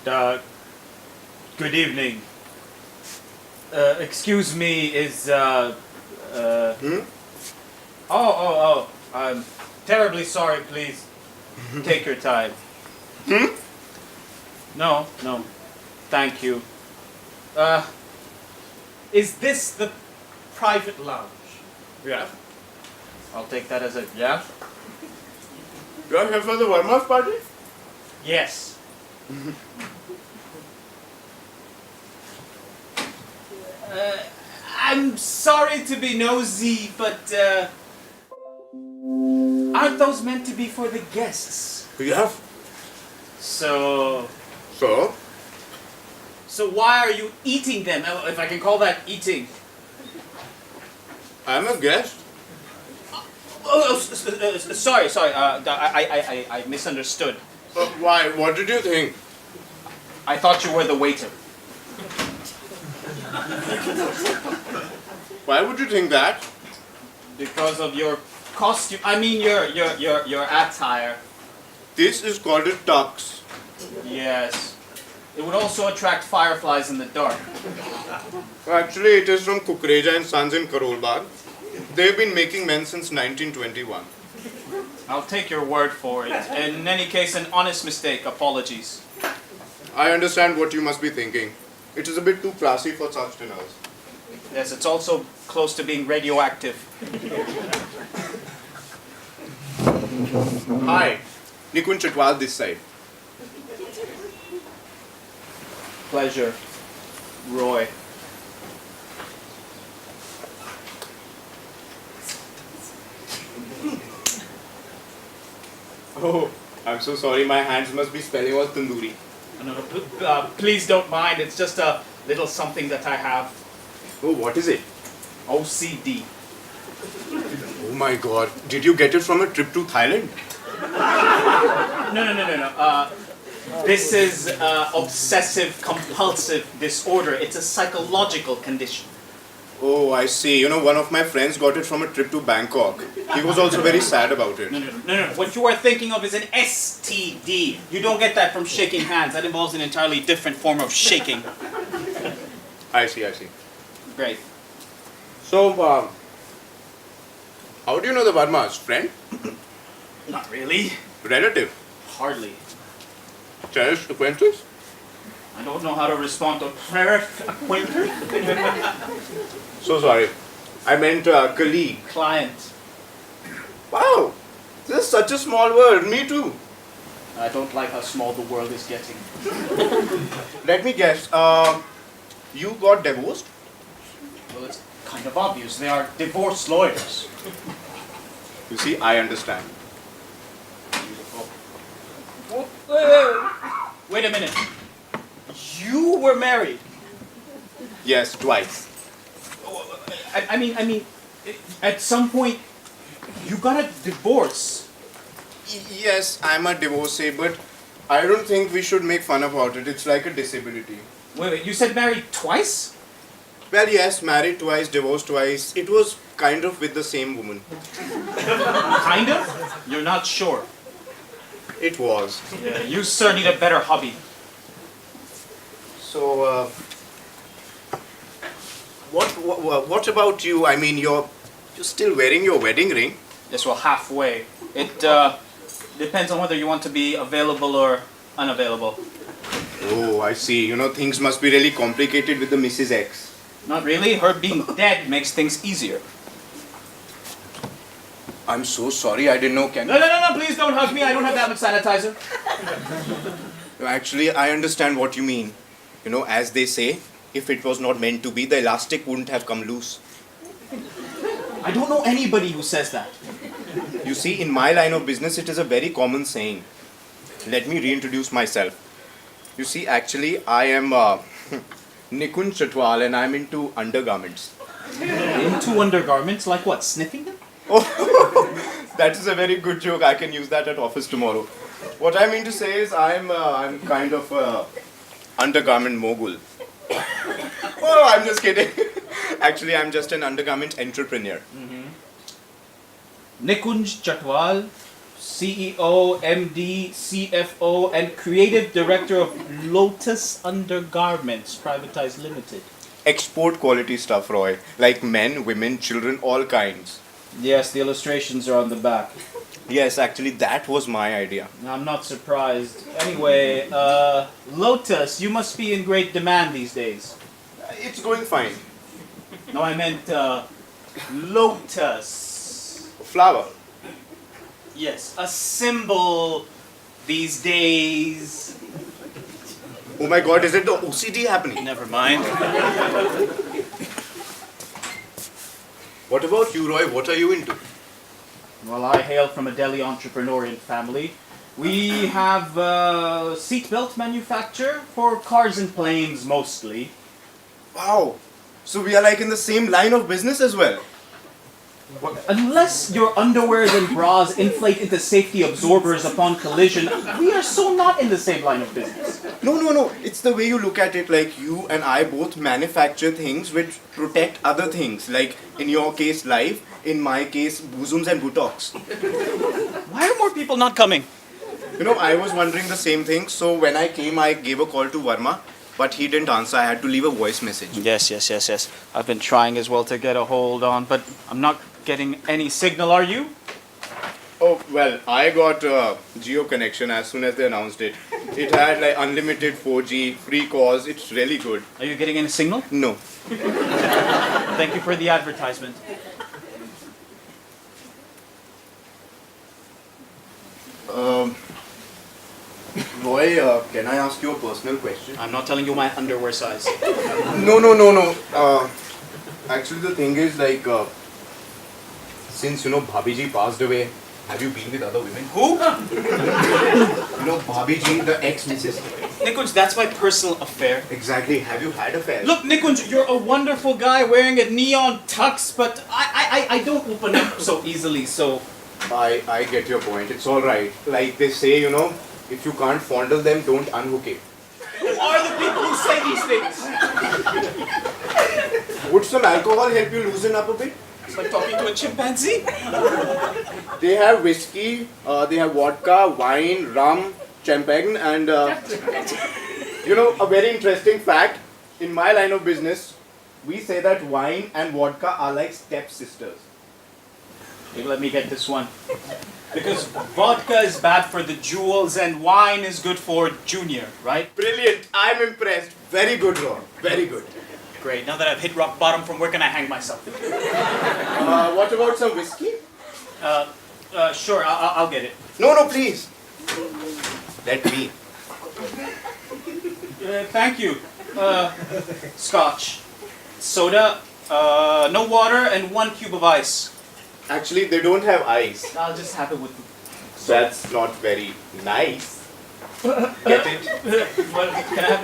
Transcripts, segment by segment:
Good evening. Excuse me, is, I'm terribly sorry, please. Take your time. No. Thank you. Is this the private lounge? Yeah. I'll take that as a yeah. You are here for the Verma's party? Yes. I'm sorry to be nosy, but aren't those meant to be for the guests? Yeah. So why are you eating them? If I can call that eating. I'm a guest. Sorry. I misunderstood. Why? What did you think? I thought you were the waiter. Why would you think that? Because of your costume. I mean your attire. This is called a tux. Yes. It would also attract fireflies in the dark. Actually, it is from Kukreja and Sons in Karol Bagh. They've been making men since 1921. I'll take your word for it. In any case, an honest mistake. Apologies. I understand what you must be thinking. It is a bit too classy for such dinners. Yes, it's also close to being radioactive. Hi, Nikun Chitwal this side. Pleasure, Roy. Oh, I'm so sorry. My hands must be spelling out tandoori. No, please don't mind. It's just a little something that I have. Oh, what is it? OCD. Oh my God! Did you get it from a trip to Thailand? No. This is obsessive compulsive disorder. It's a psychological condition. Oh, I see. You know, one of my friends got it from a trip to Bangkok. He was also very sad about it. No. What you are thinking of is an STD. You don't get that from shaking hands. That involves an entirely different form of shaking. I see. Great. So, how do you know the Vermas? Friend? Not really. Relative? Hardly. Cherished acquaintance? I don't know how to respond to cherished acquaintance. So sorry. I meant colleague. Client. Wow! This is such a small world. Me too. I don't like how small the world is getting. Let me guess. You got divorced? Well, it's kind of obvious. They are divorce lawyers. You see, I understand. Beautiful. Wait a minute. You were married. Yes, twice. I mean, at some point, you got a divorce. Yes, I'm a divorcee, but I don't think we should make fun about it. It's like a disability. Wait, you said married twice? Well, yes, married twice, divorced twice. It was kind of with the same woman. Kind of? You're not sure. It was. Yeah, you sir need a better hobby. So, what about you? I mean, you're still wearing your wedding ring. Yes, well, halfway. It depends on whether you want to be available or unavailable. Oh, I see. You know, things must be really complicated with the Mrs. X. Not really. Her being dead makes things easier. I'm so sorry. I didn't know. No. Please don't hug me. I don't have that much sanitizer. Actually, I understand what you mean. You know, as they say, if it was not meant to be, the elastic wouldn't have come loose. I don't know anybody who says that. You see, in my line of business, it is a very common saying. Let me reintroduce myself. You see, actually, I am Nikun Chitwal and I'm into undergarments. Into undergarments? Like what? Sniffing them? Oh, that is a very good joke. I can use that at office tomorrow. What I mean to say is I'm kind of a undergarment mogul. Oh, I'm just kidding. Actually, I'm just an undergarment entrepreneur. Nikunj Chatwal, CEO, MD, CFO, and Creative Director of Lotus Undergarments, Privatized Limited. Export quality stuff, Roy. Like men, women, children, all kinds. Yes, the illustrations are on the back. Yes, actually, that was my idea. I'm not surprised. Anyway, Lotus, you must be in great demand these days. It's going fine. No, I meant Lotus. Flower. Yes, a symbol these days. Oh my god, is it the OCD happening? Never mind. What about you, Roy? What are you into? Well, I hail from a Delhi entrepreneurial family. We have seatbelt manufacture for cars and planes mostly. Wow. So we are like in the same line of business as well. Unless your underwears and bras inflate into safety absorbers upon collision, we are so not in the same line of business. No. It's the way you look at it. Like you and I both manufacture things which protect other things. Like in your case, life. In my case, bosoms and buttocks. Why are more people not coming? You know, I was wondering the same thing. So when I came, I gave a call to Varma. But he didn't answer. I had to leave a voice message. Yes. I've been trying as well to get a hold on, but I'm not getting any signal. Are you? Oh, well, I got a Geo connection as soon as they announced it. It had like unlimited 4G, free calls. It's really good. Are you getting any signal? No. Thank you for the advertisement. Roy, can I ask you a personal question? I'm not telling you my underwear size. No. Actually, the thing is like, since Bhabiji passed away, have you been with other women? Who? Bhabiji, the ex-missus. Nikunj, that's my personal affair. Exactly. Have you had affairs? Look, Nikunj, you're a wonderful guy wearing a neon tux, but I don't open up so easily, so... I get your point. It's all right. Like they say, if you can't fondle them, don't unhook it. Who are the people who say these things? Would some alcohol help you loosen up a bit? It's like talking to a chimpanzee. They have whiskey, they have vodka, wine, rum, champagne, and a very interesting fact. In my line of business, we say that wine and vodka are like stepsisters. Hey, let me get this one. Because vodka is bad for the jewels and wine is good for Junior, right? Brilliant. I'm impressed. Very good, Ron. Very good. Great. Now that I've hit rock bottom, from where can I hang myself? What about some whiskey? Sure. I'll get it. No, please. Let me. Thank you. Scotch. Soda. No water and 1 cube of ice. Actually, they don't have ice. I'll just have it with... That's not very nice. Get it? Well, can I have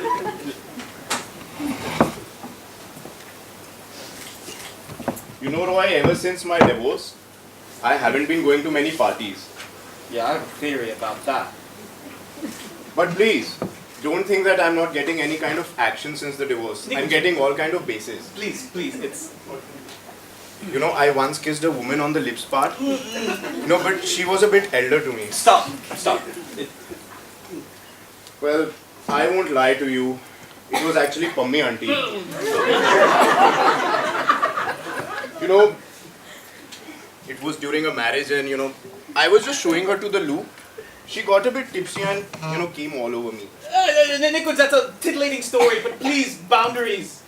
it? Roy, ever since my divorce, I haven't been going to many parties. Yeah, I have a theory about that. But please, don't think that I'm not getting any kind of action since the divorce. I'm getting all kind of bases. Please, it's... I once kissed a woman on the lips part. But she was a bit elder to me. Stop. Well, I won't lie to you. It was actually Pammi auntie. It was during a marriage and, I was just showing her to the loo. She got a bit tipsy and, came all over me. Nikunj, that's a titillating story, but please, boundaries.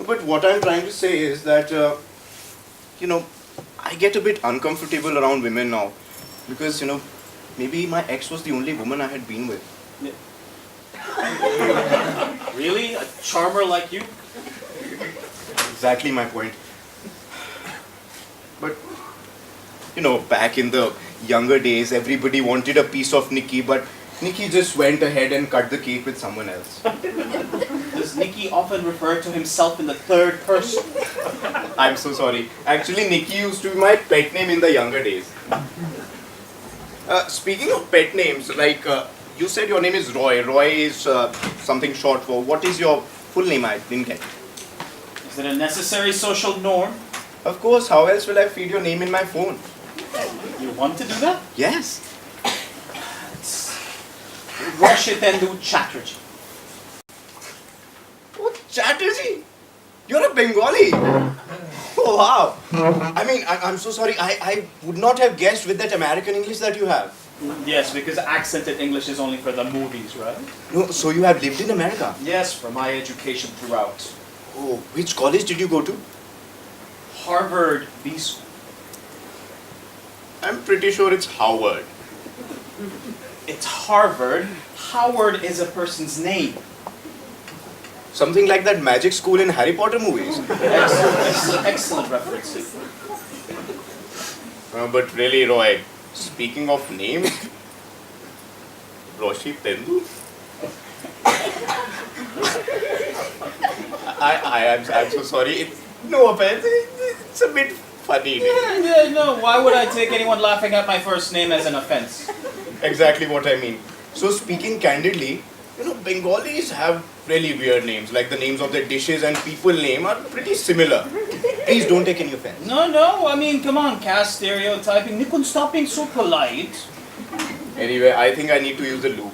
But what I'm trying to say is that, I get a bit uncomfortable around women now. Because, maybe my ex was the only woman I had been with. Really? A charmer like you? Exactly my point. But, back in the younger days, everybody wanted a piece of Nikki, but Nikki just went ahead and cut the cake with someone else. Does Nikki often refer to himself in the third person? I'm so sorry. Actually, Nikki used to be my pet name in the younger days. Speaking of pet names, like you said your name is Roy. Roy is something short for. What is your full name? I didn't get. Is it a necessary social norm? Of course, how else will I feed your name in my phone? You want to do that? Yes. Roshitendu Chatterjee. Oh, Chatterjee, you're a Bengali. Oh, wow. I mean, I'm so sorry. I would not have guessed with that American English that you have. Yes, because accented English is only for the movies, right? No, so you have lived in America? Yes, for my education throughout. Oh, which college did you go to? Harvard B School. I'm pretty sure it's Howard. It's Harvard. Howard is a person's name. Something like that magic school in Harry Potter movies. Excellent reference. But really, Roy, speaking of names, Roshitendu? I'm so sorry. No offense. It's a bit funny. No, why would I take anyone laughing at my first name as an offense? Exactly what I mean. So speaking candidly, Bengalis have really weird names. Like the names of their dishes and people name are pretty similar. Please don't take any offense. No, I mean, come on, caste stereotyping. Nikun, stop being so polite. Anyway, I think I need to use the loop.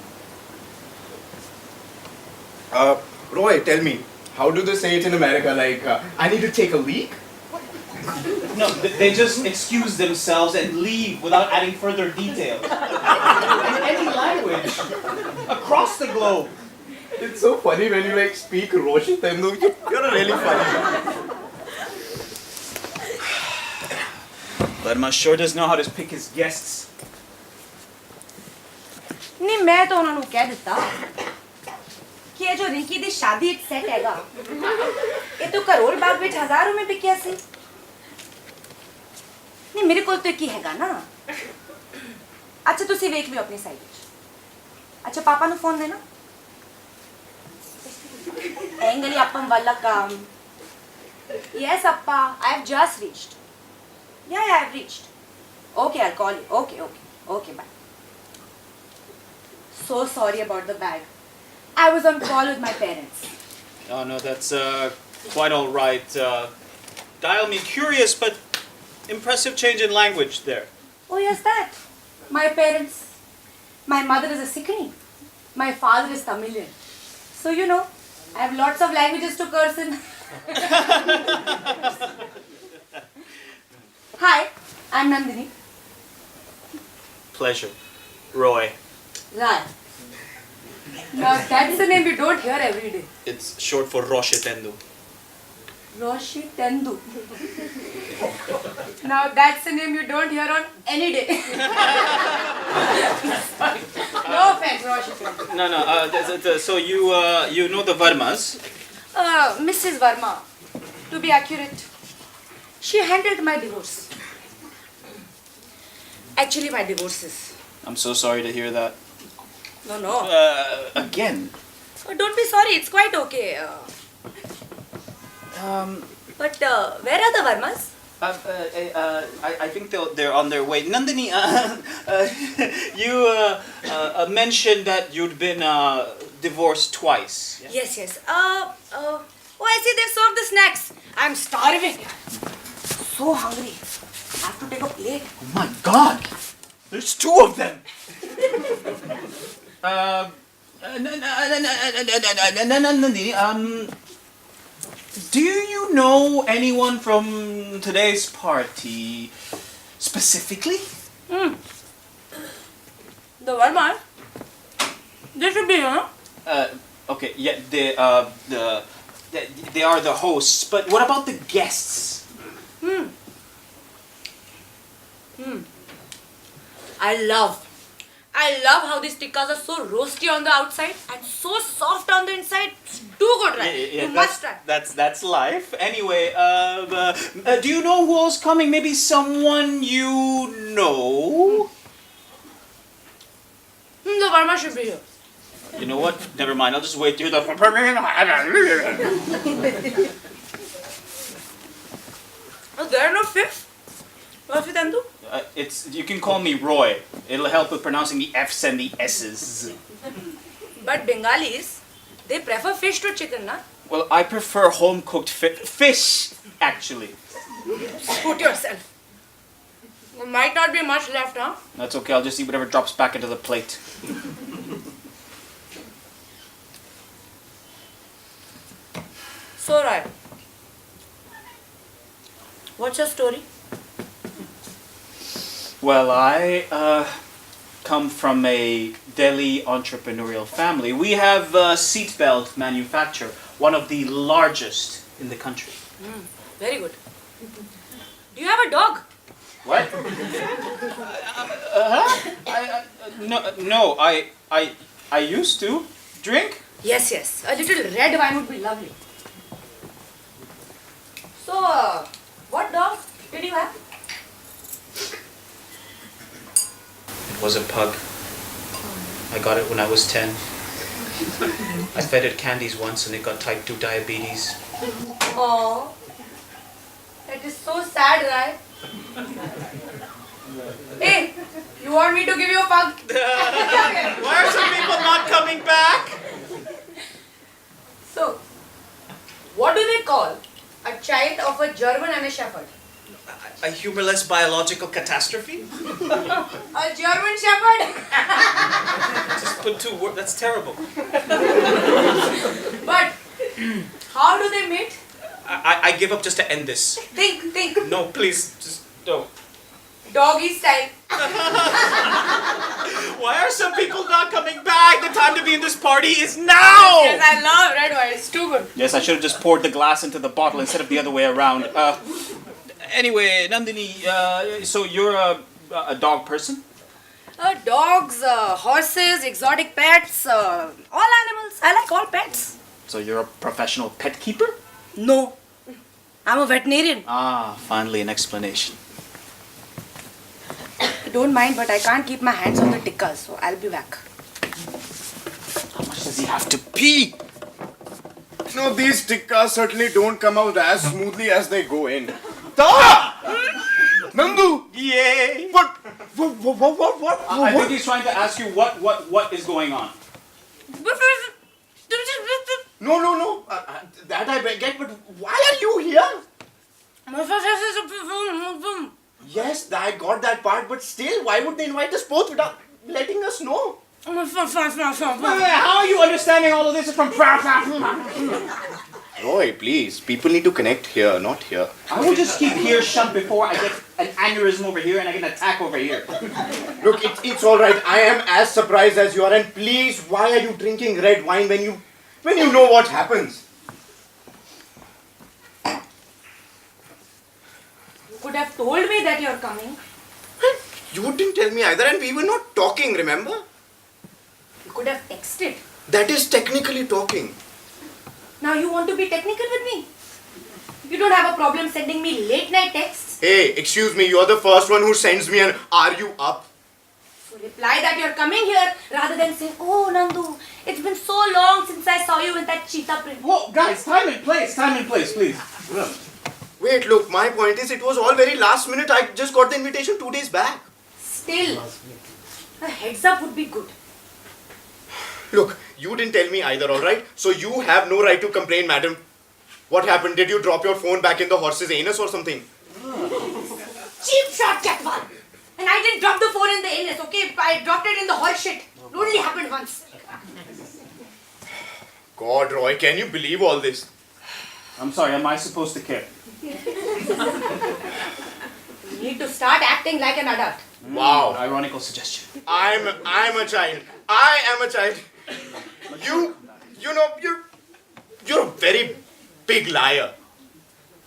Roy, tell me, how do they say it in America? Like, I need to take a leak? No, they just excuse themselves and leave without adding further detail. In any language, across the globe. It's so funny when you speak Roshitendu. You're really funny. Verma sure does know how to pick his guests. नहीं मैं तो उन्होंने कह दिता कि ये जो रिंकी दी शादी एक सेट हैगा ये तो करोड़ बाग विच हजारों में बिकिया सी नहीं मेरे कोल तो एक ही हैगा ना अच्छा तुसी वेख लियो अपनी साइड अच्छा पापा नु फोन देना एंगली अप्पम वाला काम yes appa I have just reached yeah I have reached okay I'll call you okay bye so sorry about the bag. I was on call with my parents. Oh no, that's quite all right. Dial me curious but impressive change in language there. Oh yes, that. My parents. My mother is a Sikhini. My father is Tamilian. So I have lots of languages to curse in. Hi, I'm Nandini. Pleasure. Roy. Rai. Now that's the name you don't hear every day. It's short for Roshitendu. Roshi Tendu. Now that's the name you don't hear on any day. Sorry. No offense, Roshi Tendu. No. So you know the Varmas? Mrs. Verma, to be accurate, she handled my divorce. Actually, my divorces. I'm so sorry to hear that. No. Again. Oh, don't be sorry, it's quite okay. But where are the Vermas? I think they're on their way. Nandini, you mentioned that you'd been divorced twice. Yeah? Yes. Oh, I see they've served the snacks. I'm starving. So hungry. I have to take a plate. Oh my God! There's two of them. Nandini, do you know anyone from today's party specifically? The Vermas? They should be here, no? Okay, yeah, they are the hosts, but what about the guests? I love how these tikkas are so roasty on the outside and so soft on the inside. Too good, right? Yeah, you must try. That's life. Anyway, do you know who else coming? Maybe someone you know? The Verma should be here. You know what? Never mind. I'll just wait here. Oh, there are no fifth? Roshi Tendu? You can call me Roy. It'll help with pronouncing the F's and the S's. But Bengalis, they prefer fish to chicken, na? Well, I prefer home-cooked fish, actually. Suit yourself. Might not be much left, huh? That's okay, I'll just eat whatever drops back into the plate. So, right. What's your story? Well, I come from a Delhi entrepreneurial family. We have a seatbelt manufacturer, one of the largest in the country. Very good. Do you have a dog? What? I used to drink. Yes, yes. A little red wine would be lovely. So, what dog did you have? It was a pug. I got it when I was 10. I fed it candies once and it got type 2 diabetes. Oh, that is so sad, right? Hey, you want me to give you a pug? Why are some people not coming back? So, what do they call a child of a German and a Shepherd? A humorless biological catastrophe? A German Shepherd? Just put two words. That's terrible. But, how do they meet? I give up just to end this. Think. No, please, just don't. Doggy style. Why are some people not coming back? The time to be in this party is now! Yes, I love red wine. It's too good. Yes, I should have just poured the glass into the bottle instead of the other way around. Anyway, Nandini, so you're a dog person? Dogs, horses, exotic pets, all animals. I like all pets. So you're a professional pet keeper? No. I'm a veterinarian. Ah, finally an explanation. Don't mind, but I can't keep my hands on the tikkas, so I'll be back. How much does he have to pee? No, these tikkas certainly don't come out as smoothly as they go in. Ta! Nandu! Yay! What? I think he's trying to ask you what is going on. No. That I get, but why are you here? Yes, I got that part, but still, why would they invite us both without letting us know? How are you understanding all of this from... Roy, please. People need to connect here, not here. I will just keep here shut before I get an aneurysm over here and I get an attack over here. Look, it's all right. I am as surprised as you are. And please, why are you drinking red wine when you know what happens? You could have told me that you're coming. You didn't tell me either, and we were not talking, remember? You could have texted. That is technically talking. Now you want to be technical with me? You don't have a problem sending me late night texts? Hey, excuse me, you're the first one who sends me an "Are you up?" So reply that you're coming here rather than saying, "Oh Nandu, it's been so long since I saw you in that cheetah print." Whoa, guys, time and place, please. Wait, look, my point is it was all very last minute. I just got the invitation 2 days back. Still, a heads up would be good. Look, you didn't tell me either, alright? So you have no right to complain, madam. What happened? Did you drop your phone back in the horse's anus or something? Cheap shot, Jatwal! And I didn't drop the phone in the anus, okay? I dropped it in the horse shit. It only happened once. God, Roy, can you believe all this? I'm sorry, am I supposed to care? You need to start acting like an adult. Wow. Ironical suggestion. I'm a child. I am a child. You're a very big liar.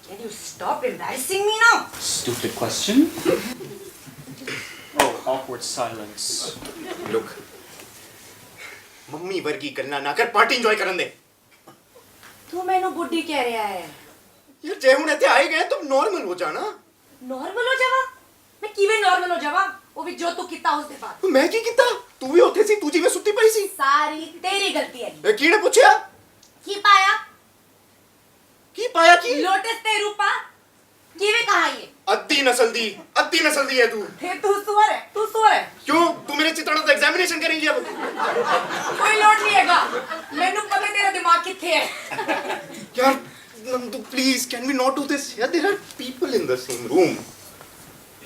Can you stop embarrassing me now? Stupid question. Oh, awkward silence. Look. Mummy वर्गी गल्ला ना कर party enjoy करन दे तू मैनू बुड्ढी कह रहा है यार जे हुण इत्थे आए गए तुम नॉर्मल हो जाना नॉर्मल हो जावा मैं किवें नॉर्मल हो जावा वो भी जो तू किता उसदे बाद मैं की कीता तू भी ਉੱਥੇ ਸੀ ਤੂੰ ਜਿਵੇਂ ਸੁੱਤੀ ਪਈ ਸੀ सारी तेरी गलती है ਇਹ ਕਿਹਨੇ ਪੁੱਛਿਆ की पाया ਕੀ लोटस ते रूपा किवें कहा ये ਅੱਧੀ ਨਸਲ ਦੀ ਹੈ ਤੂੰ फिर तू सुअर है क्यों तू मेरे चित्राणों का एग्जामिनेशन करेंगी अब कोई लोड नहीं हैगा मैनू पता तेरा दिमाग किथे है यार Nandu please can we not do this यार there are people in the same room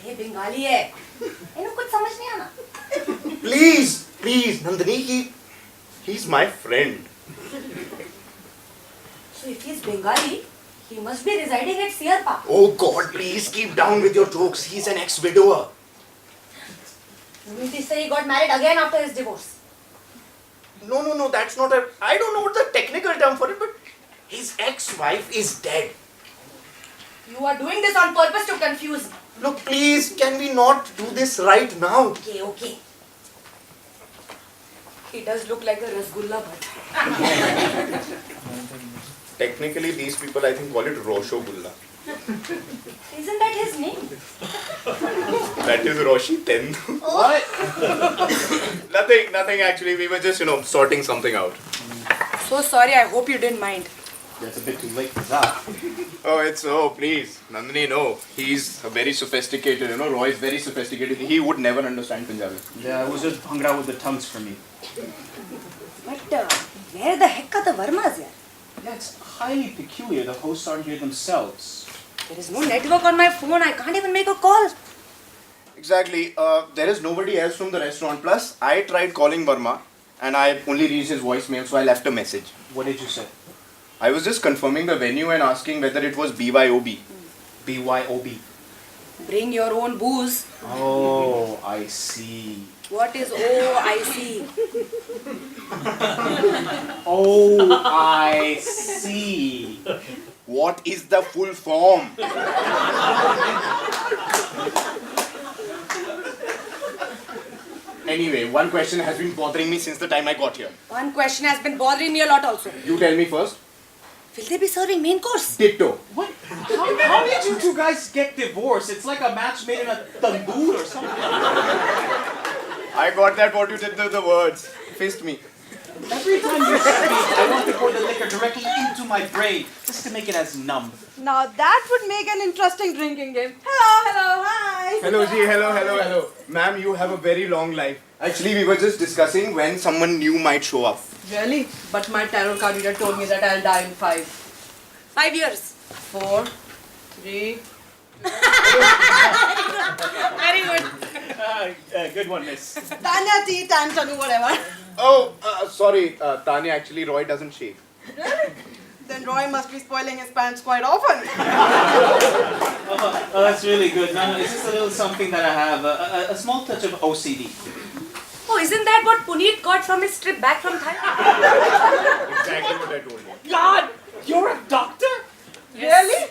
ये बंगाली है इन्हें कुछ समझ नहीं आना Please, Nandini, he's my friend. So if he's Bengali, he must be residing at Sierpa. Oh God, please keep down with your jokes. He's an ex-widower. You mean to say he got married again after his divorce? No, that's not a... I don't know what the technical term for it, but his ex-wife is dead. You are doing this on purpose to confuse me. Look, please, can we not do this right now? Okay. He does look like a rasgulla but... Technically, these people, I think, call it Roshogulla. Isn't that his name? That is Roshi Ten. What? Nothing actually. We were just, sorting something out. So sorry, I hope you didn't mind. That's a bit too late for that. Oh, please. Nandini, no. He's a very sophisticated, Roy is very sophisticated. He would never understand Punjabi. Yeah, it was just bhangra with the tongues for me. But where the heck are the Varmas here? Yeah, it's highly peculiar. The hosts aren't here themselves. There is no network on my phone. I can't even make a call. Exactly. There is nobody else from the restaurant. Plus, I tried calling Verma and I only reached his voicemail, so I left a message. What did you say? I was just confirming the venue and asking whether it was BYOB. BYOB. Bring your own booze. Oh, I see. What is OIC? Oh, I see. What is the full form? Anyway, one question has been bothering me since the time I got here. One question has been bothering me a lot also. You tell me first. Will they be serving main course? Ditto. What? How did you two guys get divorced? It's like a match made in a tandoor or something. I got that what you did with the words. Fist me. Every time you speak, I want to pour the liquor directly into my brain, just to make it as numb. Now that would make an interesting drinking game. Hello, hi. Hello, Ji. Hello. Ma'am, you have a very long life. Actually, we were just discussing when someone new might show up. Really? But my tarot card reader told me that I'll die in 5. 5 years. 4, 3. Very good. Good one, miss. Tanya tea, time Tanu, whatever. Oh, sorry. Tanya, actually, Roy doesn't shave. Really? Then Roy must be spoiling his pants quite often. Oh, that's really good. No, it's just a little something that I have. A small touch of OCD. Oh, isn't that what Puneet got from his trip back from Thailand? Exactly what I told you. God, you're a doctor? Really?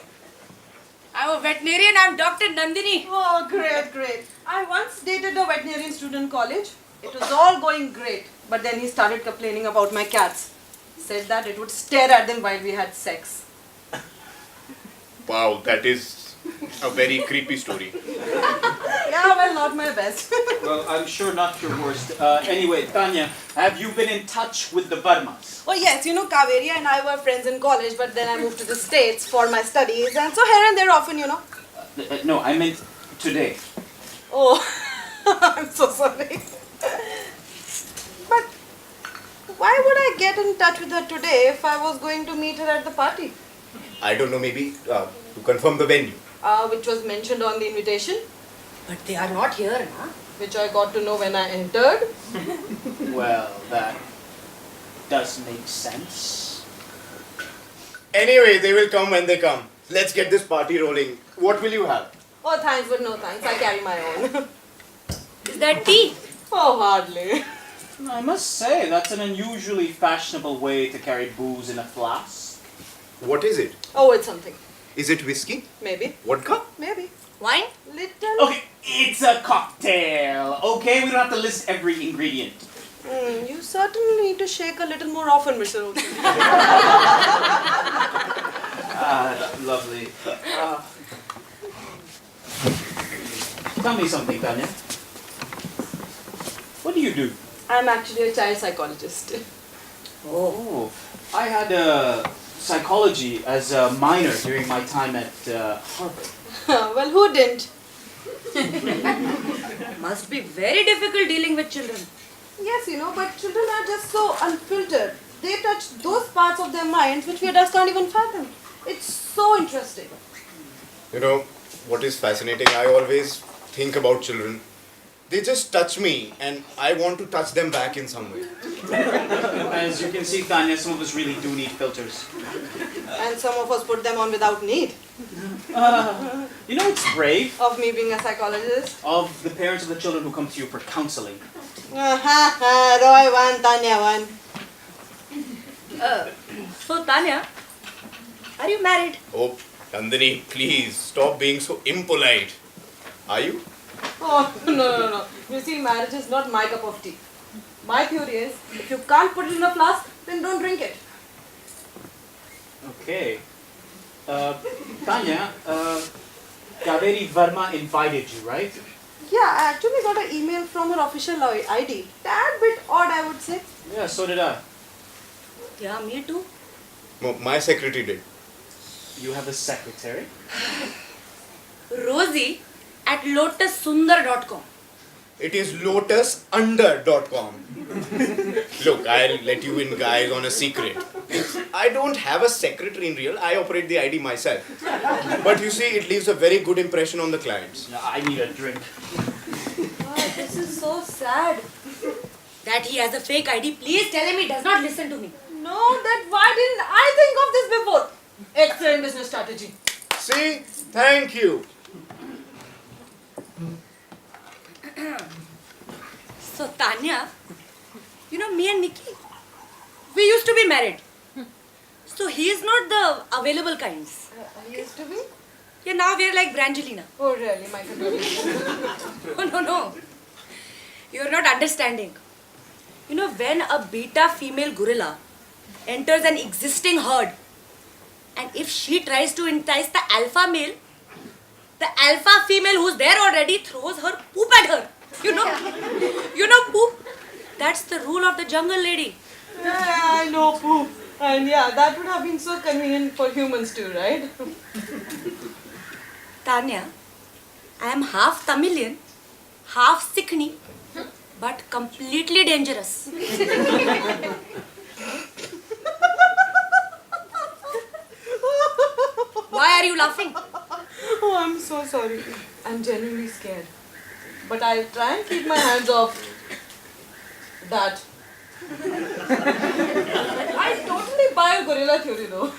I'm a veterinarian. I'm Dr. Nandini. Oh, great. I once dated a veterinarian student in college. It was all going great. But then he started complaining about my cats. Said that it would stare at them while we had sex. Wow, that is a very creepy story. Yeah, well, not my best. Well, I'm sure not your worst. Anyway, Tanya, have you been in touch with the Varmas? Oh yes, Kaveri and I were friends in college, but then I moved to the States for my studies, and so here and there often, No, I meant today. Oh, I'm so sorry. But why would I get in touch with her today if I was going to meet her at the party? I don't know, maybe to confirm the venue. Which was mentioned on the invitation, But they are not here, huh? which I got to know when I entered. Well, that does make sense. Anyway, they will come when they come. Let's get this party rolling. What will you have? Oh, thanks, but no thanks. I carry my own. Is that tea? Oh, hardly. I must say, that's an unusually fashionable way to carry booze in a flask. What is it? Oh, it's something. Is it whiskey? Maybe. Vodka? Maybe. Wine? Little. Okay, it's a cocktail. Okay, we don't have to list every ingredient. You certainly need to shake a little more often, Mr. Ocean. Lovely. Tell me something, Tanya. What do you do? I'm actually a child psychologist. Oh, I had psychology as a minor during my time at Harvard. Well, who didn't? Must be very difficult dealing with children. Yes, but children are just so unfiltered. They touch those parts of their minds which we adults can't even fathom. It's so interesting. What is fascinating, I always think about children. They just touch me and I want to touch them back in some way. As you can see, Tanya, some of us really do need filters. And some of us put them on without need. You know, it's brave Of me being a psychologist. of the parents of the children who come to you for counseling. Roy one, Tanya one. So, Tanya, are you married? Oh, Nandini, please stop being so impolite. Are you? Oh, no. You see, marriage is not my cup of tea. My theory is, if you can't put it in a flask, then don't drink it. Okay. Tanya, Kaveri Verma invited you, right? Yeah, I actually got an email from her official ID. Tad bit odd, I would say. Yeah, so did I. Yeah, me too. My secretary did. You have a secretary? Rosie at lotussundar.com. It is lotusunder.com. Look, I'll let you in, guys, on a secret. I don't have a secretary in real. I operate the ID myself. But you see, it leaves a very good impression on the clients. Yeah, I need a drink. This is so sad. That he has a fake ID. Please tell him he does not listen to me. No, why didn't I think of this before? Excellent business strategy. See? Thank you. So, Tanya, you know, me and Nikki, we used to be married. So, he is not the available kinds. He used to be? Yeah, now we are like Brangelina. Oh, really? My goodness. No. You're not understanding. You know, when a beta female gorilla enters an existing herd, and if she tries to entice the alpha male, the alpha female who's there already throws her poop at her. You know poop? That's the rule of the jungle, lady. Yeah, I know poop. And yeah, that would have been so convenient for humans too, right? Tanya, I am half Tamilian, half Sikhni, but completely dangerous. Why are you laughing? Oh, I'm so sorry. I'm genuinely scared. But I'll try and keep my hands off that. I totally buy a gorilla theory though.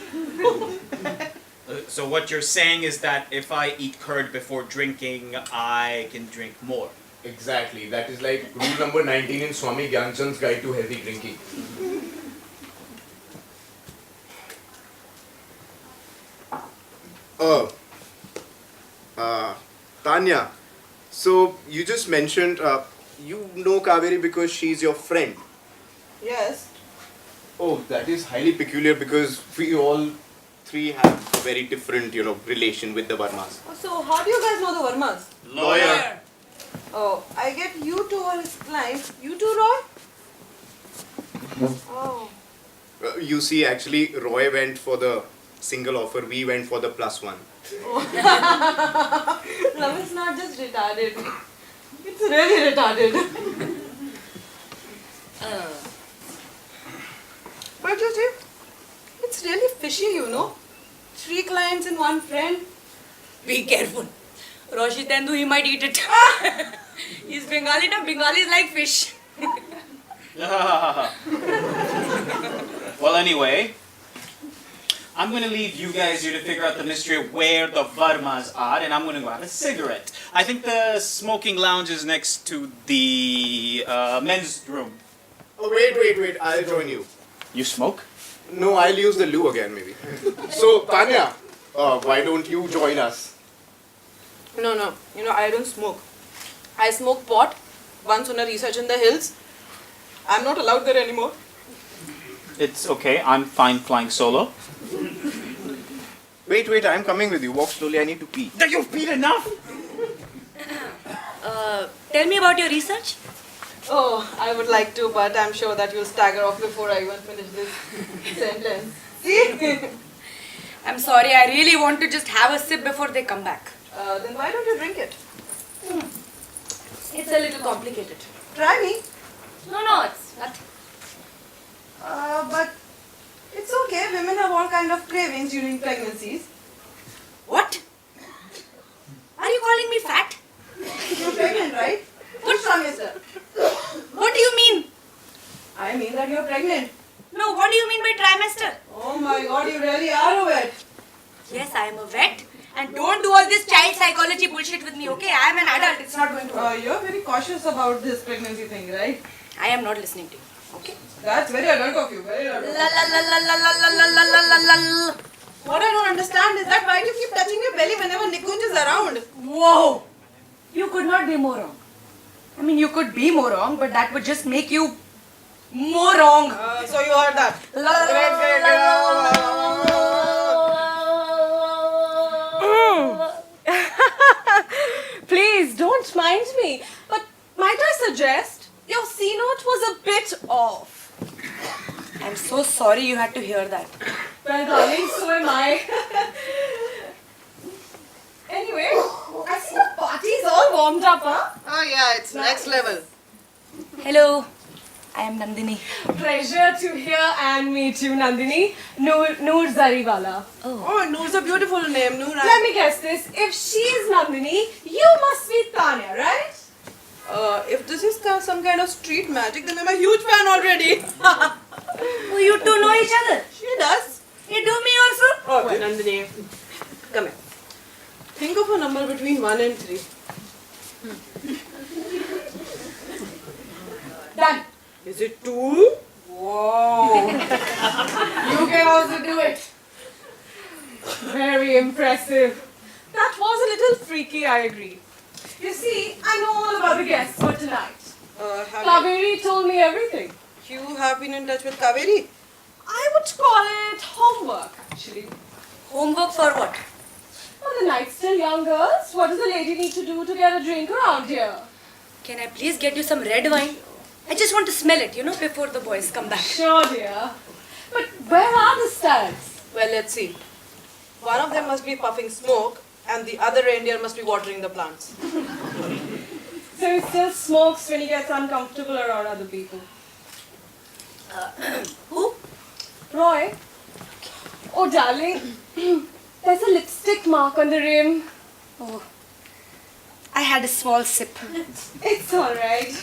So what you're saying is that if I eat curd before drinking, I can drink more. Exactly. That is like rule number 19 in Swami Gyanchand's Guide to Healthy Drinking. Tanya, so you just mentioned you know Kaveri because she's your friend. Yes. Oh, that is highly peculiar because we all three have very different, relation with the Varmas. So how do you guys know the Varmas? Lawyer. Oh, I get you two are his clients. You too, Roy? Oh. You see, actually, Roy went for the single offer, we went for the +1. Love is not just retarded. It's really retarded. But you see, it's really fishy, you know. 3 clients and 1 friend. Be careful. Roshi Tendu, he might eat it. He's Bengali, now Bengalis like fish. Well, anyway, I'm going to leave you guys here to figure out the mystery of where the Varmas are, and I'm going to go have a cigarette. I think the smoking lounge is next to the men's room. Oh, wait, I'll join you. You smoke? No, I'll use the loo again, maybe. So, Tanya, why don't you join us? No. You know, I don't smoke. I smoke pot once on a research in the hills. I'm not allowed there anymore. It's okay. I'm fine flying solo. Wait, I'm coming with you. Walk slowly, I need to pee. You've peed enough? Tell me about your research. Oh, I would like to, but I'm sure that you'll stagger off before I even finish this sentence. See? I'm sorry, I really want to just have a sip before they come back. Then why don't you drink it? It's a little complicated. Try me. No, it's nothing. But it's okay. Women have all kind of cravings during pregnancies. What? Are you calling me fat? You're pregnant, right? Which trimester? What do you mean? I mean that you're pregnant. No, what do you mean by trimester? Oh my god, you really are a vet. Yes, I am a vet. And don't do all this child psychology bullshit with me, okay? I am an adult. It's not going to work. You're very cautious about this pregnancy thing, right? I am not listening to you. Okay? That's very adult of you. Very adult. La la la la la la la la la la la la. What I don't understand is that why do you keep touching your belly whenever Nikunj is around? Whoa! You could not be more wrong. I mean, you could be more wrong, but that would just make you more wrong. So you heard that. Please don't mind me. But might I suggest your C note was a bit off. I'm so sorry you had to hear that. Well, darling, so am I. Anyway, I see the party's all warmed up, huh? Oh yeah, it's next level. Hello, I am Nandini. Pleasure to hear and meet you, Nandini. Noor Zariwala. Oh, Noor's a beautiful name. Noor. Let me guess this. If she's Nandini, you must be Tanya, right? If this is some kind of street magic, then I'm a huge fan already. Oh, you two know each other? She does. You do me also? Oh, Nandini. Come here. Think of a number between 1 and 3. Done. Is it 2? Whoa. You can also do it. Very impressive. That was a little freaky, I agree. You see, I know all about the guests for tonight. Kaveri told me everything. You have been in touch with Kaveri? I would call it homework, actually. Homework for what? For the night's still young, girls. What does a lady need to do to get a drink around here? Can I please get you some red wine? I just want to smell it, before the boys come back. Sure, dear. But where are the stags? Well, let's see. One of them must be puffing smoke and the other reindeer must be watering the plants. So he still smokes when he gets uncomfortable around other people. Who? Roy? Oh, darling. There's a lipstick mark on the rim. Oh, I had a small sip. It's alright.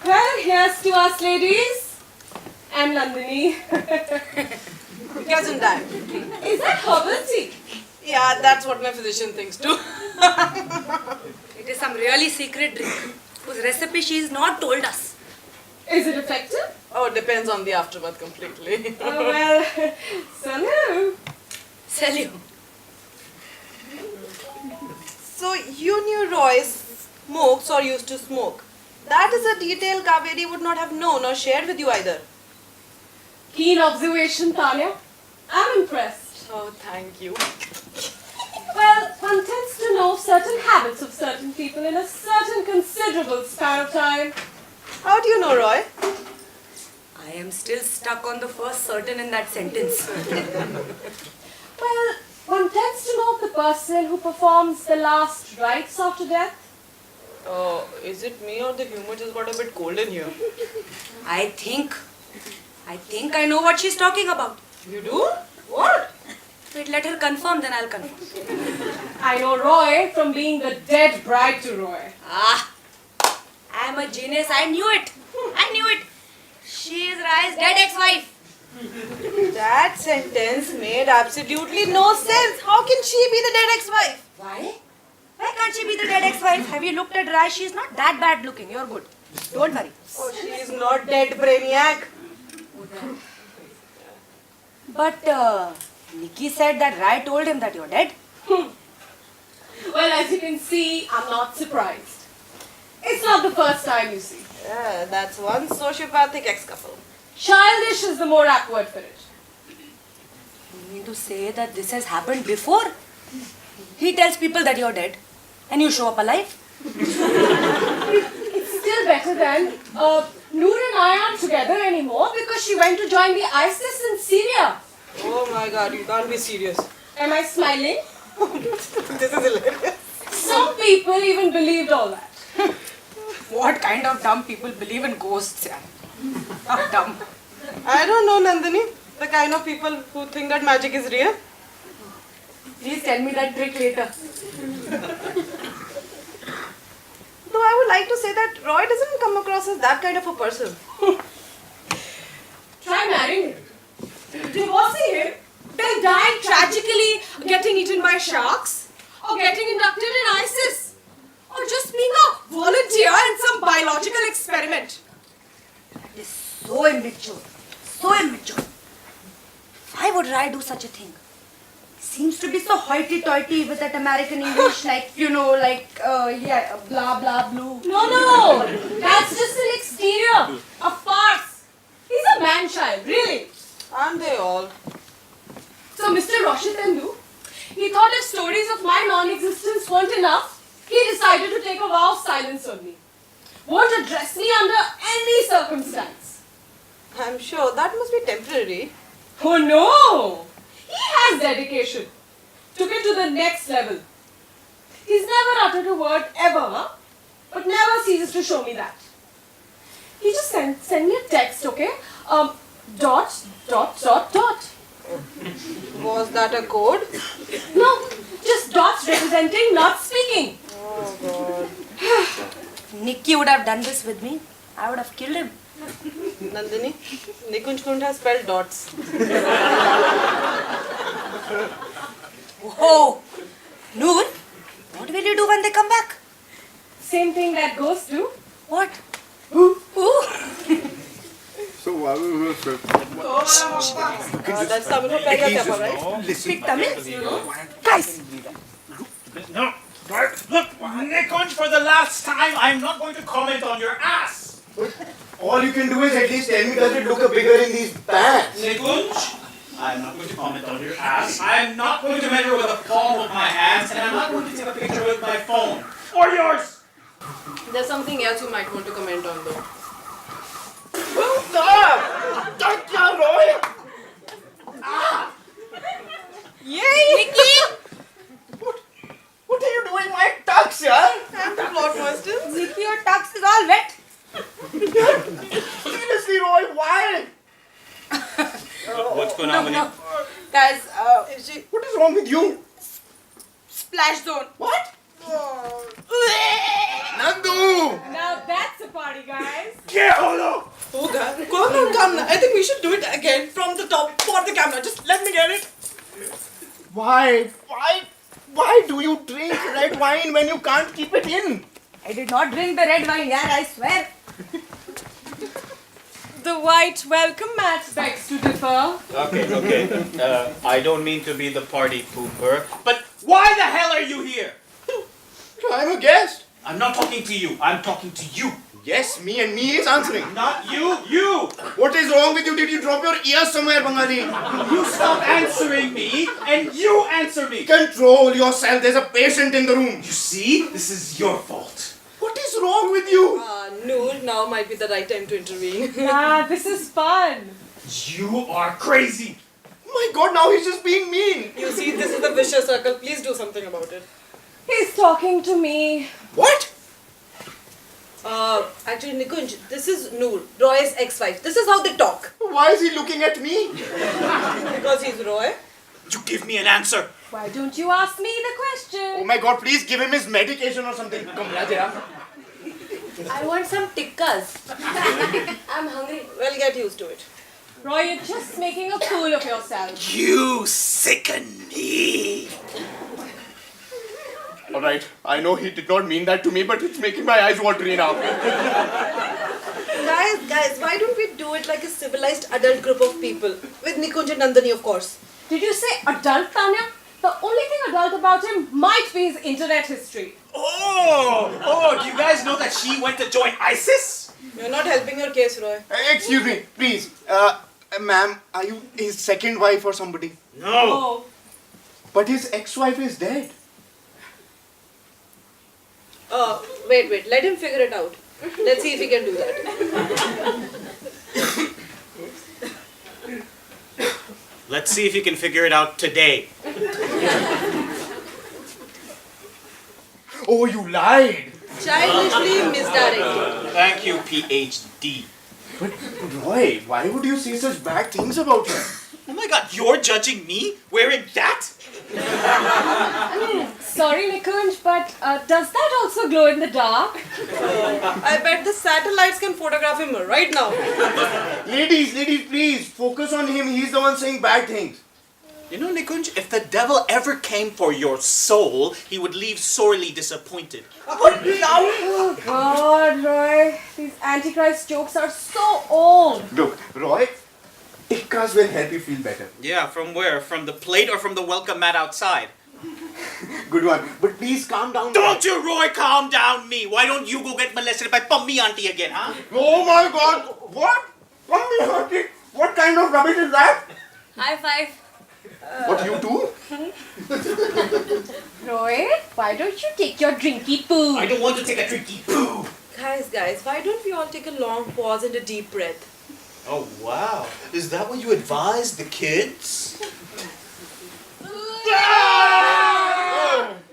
Well, here's to us, ladies. And Nandini. Cousin Dan. Is that herbal tea? Yeah, that's what my physician thinks too. It is some really secret drink whose recipe she has not told us. Is it effective? Oh, depends on the aftermath completely. Oh, well, so no. Sell you. So you knew Roy smokes or used to smoke. That is a detail Kaveri would not have known or shared with you either. Keen observation, Tanya. I'm impressed. Oh, thank you. Well, one tends to know certain habits of certain people in a certain considerable span of time. How do you know Roy? I am still stuck on the first certain in that sentence. Well, one tends to know the person who performs the last rites after death. Oh, is it me or the humor just got a bit cold in here? I think I know what she's talking about. You do? What? Wait, let her confirm, then I'll confirm. I know Roy from being the dead bride to Roy. Ah, I'm a genius. I knew it. She is Rai's dead ex-wife. That sentence made absolutely no sense. How can she be the dead ex-wife? Why? Why can't she be the dead ex-wife? Have you looked at Rai? She's not that bad looking. You're good. Don't worry. Oh, she is not dead, brainiac. But Nikki said that Rai told him that you're dead. Well, as you can see, I'm not surprised. It's not the first time, you see. Yeah, that's one sociopathic ex-couple. Childish is the more apt word for it. You mean to say that this has happened before? He tells people that you're dead and you show up alive? It's still better than Noor and I aren't together anymore because she went to join the ISIS in Syria. Oh my god, you can't be serious. Am I smiling? This is hilarious. Some people even believed all that. What kind of dumb people believe in ghosts? Not dumb. I don't know, Nandini. The kind of people who think that magic is real. Please tell me that trick later. Though I would like to say that Roy doesn't come across as that kind of a person. Try marrying him. Divorcing him, then dying tragically, getting eaten by sharks, or getting inducted in ISIS, or just being a volunteer in some biological experiment. That is so immature. So immature. Why would Rai do such a thing? Seems to be so hoity-toity with that American English, like, blah, blah, blue. No, that's just an exterior, a farce. He's a man-child, really. Aren't they all? So Mr. Roshitandu, he thought if stories of my non-existence weren't enough, he decided to take a vow of silence on me. Won't address me under any circumstance. I'm sure that must be temporary. Oh no! He has dedication. Took it to the next level. He's never uttered a word ever, but never ceases to show me that. He just send me a text, okay? Dot. Was that a code? No, just dots representing not speaking. Oh God. Nikki would have done this with me. I would have killed him. Nandini, Nikunj couldn't have spelled dots. Whoa! Noor, what will you do when they come back? Same thing that goes to. What? Who? So, That's Tamil for Pega Kappa, right? Speak Tamil? Guys! No. Look, Nikunj, for the last time, I'm not going to comment on your ass. all you can do is at least tell me, does it look bigger in these pants? Nikunj, I'm not going to comment on your ass. I'm not going to measure with the palm of my hands, and I'm not going to take a picture with my phone. Or yours. There's something else you might want to comment on though. Yay! Nikki! What are you doing, my tux, yaar? And the plot twist. Nikki, your tux is all wet. Seriously, Roy, why? What's going on with you? Guys, What is wrong with you? splash zone. What? Nandu! Now that's a party, guys. Yeah, hold on. Oh God. Come now. I think we should do it again from the top for the camera. Just let me get it. Why do you drink red wine when you can't keep it in? I did not drink the red wine, yeah, I swear. The white welcome mat begs to differ. Okay. I don't mean to be the party pooper, but why the hell are you here? I'm a guest. I'm not talking to you. I'm talking to you. Yes, me and me is answering. Not you. You. What is wrong with you? Did you drop your ears somewhere, Bengali? You stop answering me, and you answer me. Control yourself. There's a patient in the room. You see, this is your fault. What is wrong with you? Noor, now might be the right time to intervene. Nah, this is fun. You are crazy. My God, now he's just being mean. You see, this is the vicious circle. Please do something about it. He's talking to me. What? Actually, Nikunj, this is Noor, Roy's ex-wife. This is how they talk. Why is he looking at me? Because he's Roy. You give me an answer. Why don't you ask me the Oh question? my God, please give him his medication or something. Come, Raja. I want some tikkas. I'm hungry. Well, get used to it. Roy, you're just making a fool of yourself. You sicken me. Alright, I know he did not mean that to me, but it's making my eyes watery now. Guys, why don't we do it like a civilized adult group of people? With Nikunj and Nandini, of course. Did you say adult, Tanya? The only thing adult about him might be his internet history. Oh, do you guys know that she went to join ISIS? You're not helping your case, Roy. Excuse me, please. Ma'am, are you his second wife or somebody? No. Oh. But his ex-wife is dead. Wait, let him figure it out. Let's see if he can do that. Let's see if you can figure it out today. Oh, you lied. Childishly misdirected. Thank you, PhD. But Roy, why would you say such bad things about her? Oh my God, you're judging me wearing that? Sorry, Nikunj, but does that also glow in the dark? I bet the satellites can photograph him right now. Ladies, please, focus on him. He's the one saying bad things. You know, Nikunj, if the devil ever came for your soul, he would leave sorely disappointed. Oh God, Roy. These Antichrist jokes are so old. Look, Roy, tikkas will help you feel better. Yeah, from where? From the plate or from the welcome mat outside? Good one. But please calm down. Don't you, Roy, calm down me. Why don't you go get molested by Pummy Auntie again, huh? Oh my God! What? What kind of rubbish is that? High five. What, you too? Roy, why don't you take your drinky poo? I don't want to take a drinky poo. Guys, why don't we all take a long pause and a deep breath? Oh, wow. Is that what you advise the kids?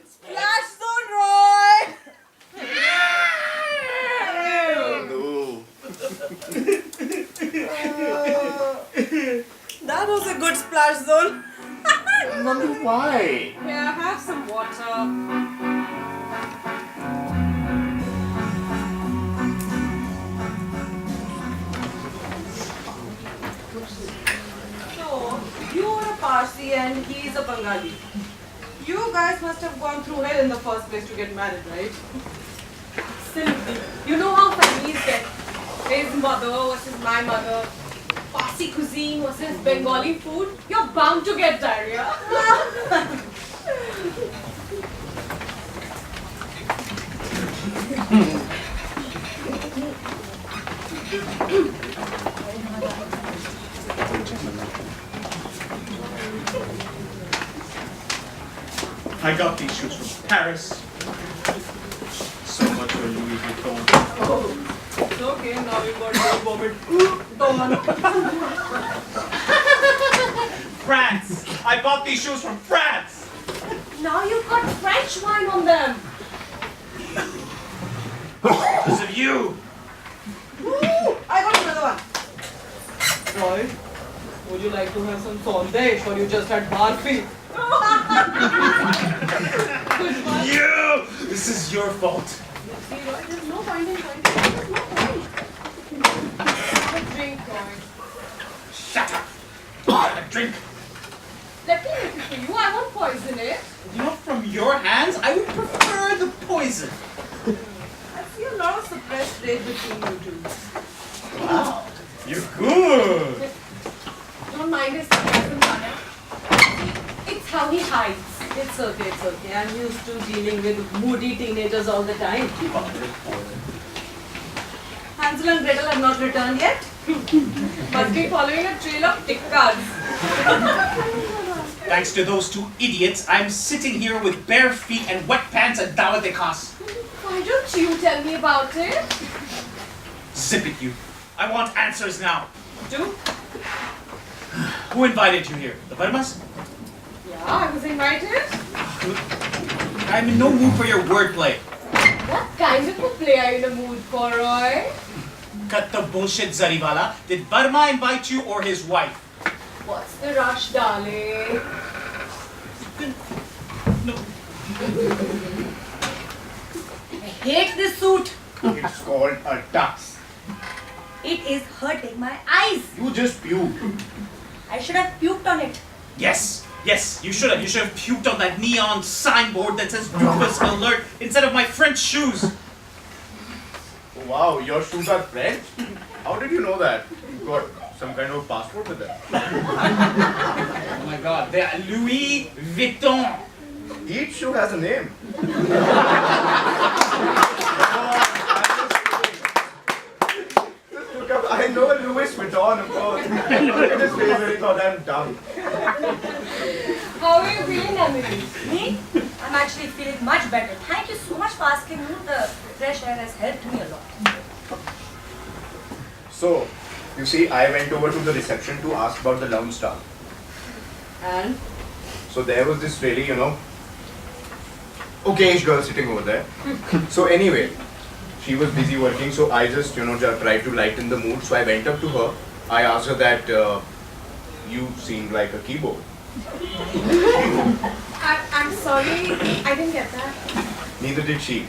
Splash zone, Roy! No. That was a good splash zone. Mummy, why? Here, have some water. So, you are a Parsi and he is a Bengali. You guys must have gone through hell in the first place to get married, right? Absolutely. You know how families get. His mother versus my mother. Parsi cuisine versus Bengali food. You're bound to get diarrhea. I got these shoes from Paris. So much for Louis Vuitton. It's okay, now you got to vomit. Don't. France! I bought these shoes from France! Now you've got French wine on them. Because of you! I got another one. Roy, would you like to have some sandesh or you just had barfi? You! This is your fault. See, Roy, there's no point in fighting. There's no point. Have a drink, Roy. Shut up! Have a drink. Let me make it for you. I won't poison it. Not from your hands. I would prefer the poison. I see a lot of suppressed rage between you two. Wow. You're good. Don't mind his sarcasm, Mother. It's how he hides. It's okay. I'm used to dealing with moody teenagers all the time. Hansel and Gretel have not returned yet. Must be following a trail of tikkas. Thanks to those two idiots, I'm sitting here with bare feet and wet pants at Dawa de Khas. Why don't you tell me about it? Zip it, you. I want answers now. Do? Who invited you here? The Burmas? Yeah, I was invited. I'm in no mood for your wordplay. What kind of a play are you in the mood for, Roy? Cut the bullshit, Zariwala. Did Burma invite you or his wife? What's the rush, darling? No. I hate this suit. It's called a tux. It is hurting my eyes. You just puked. I should have puked on it. Yes, you should have. You should have puked on that neon signboard that says Doofus Alert instead of my French shoes. Oh, wow, your shoes are French? How did you know that? You got some kind of passport with them. Oh my god, they are Louis Vuitton. Each shoe has a name. Look up, I know Louis Vuitton, of course. Look at his face when he thought I'm dumb. How are you feeling, Emily? Me? I'm actually feeling much better. Thank you so much for asking me. The fresh air has helped me a lot. So, you see, I went over to the reception to ask about the Lone Star. And? So there was this really, okayish girl sitting over there. So anyway, she was busy working, so I just, just tried to lighten the mood. So I went up to her. I asked her that, you seem like a keyboard. I'm sorry, I didn't get that. Neither did she.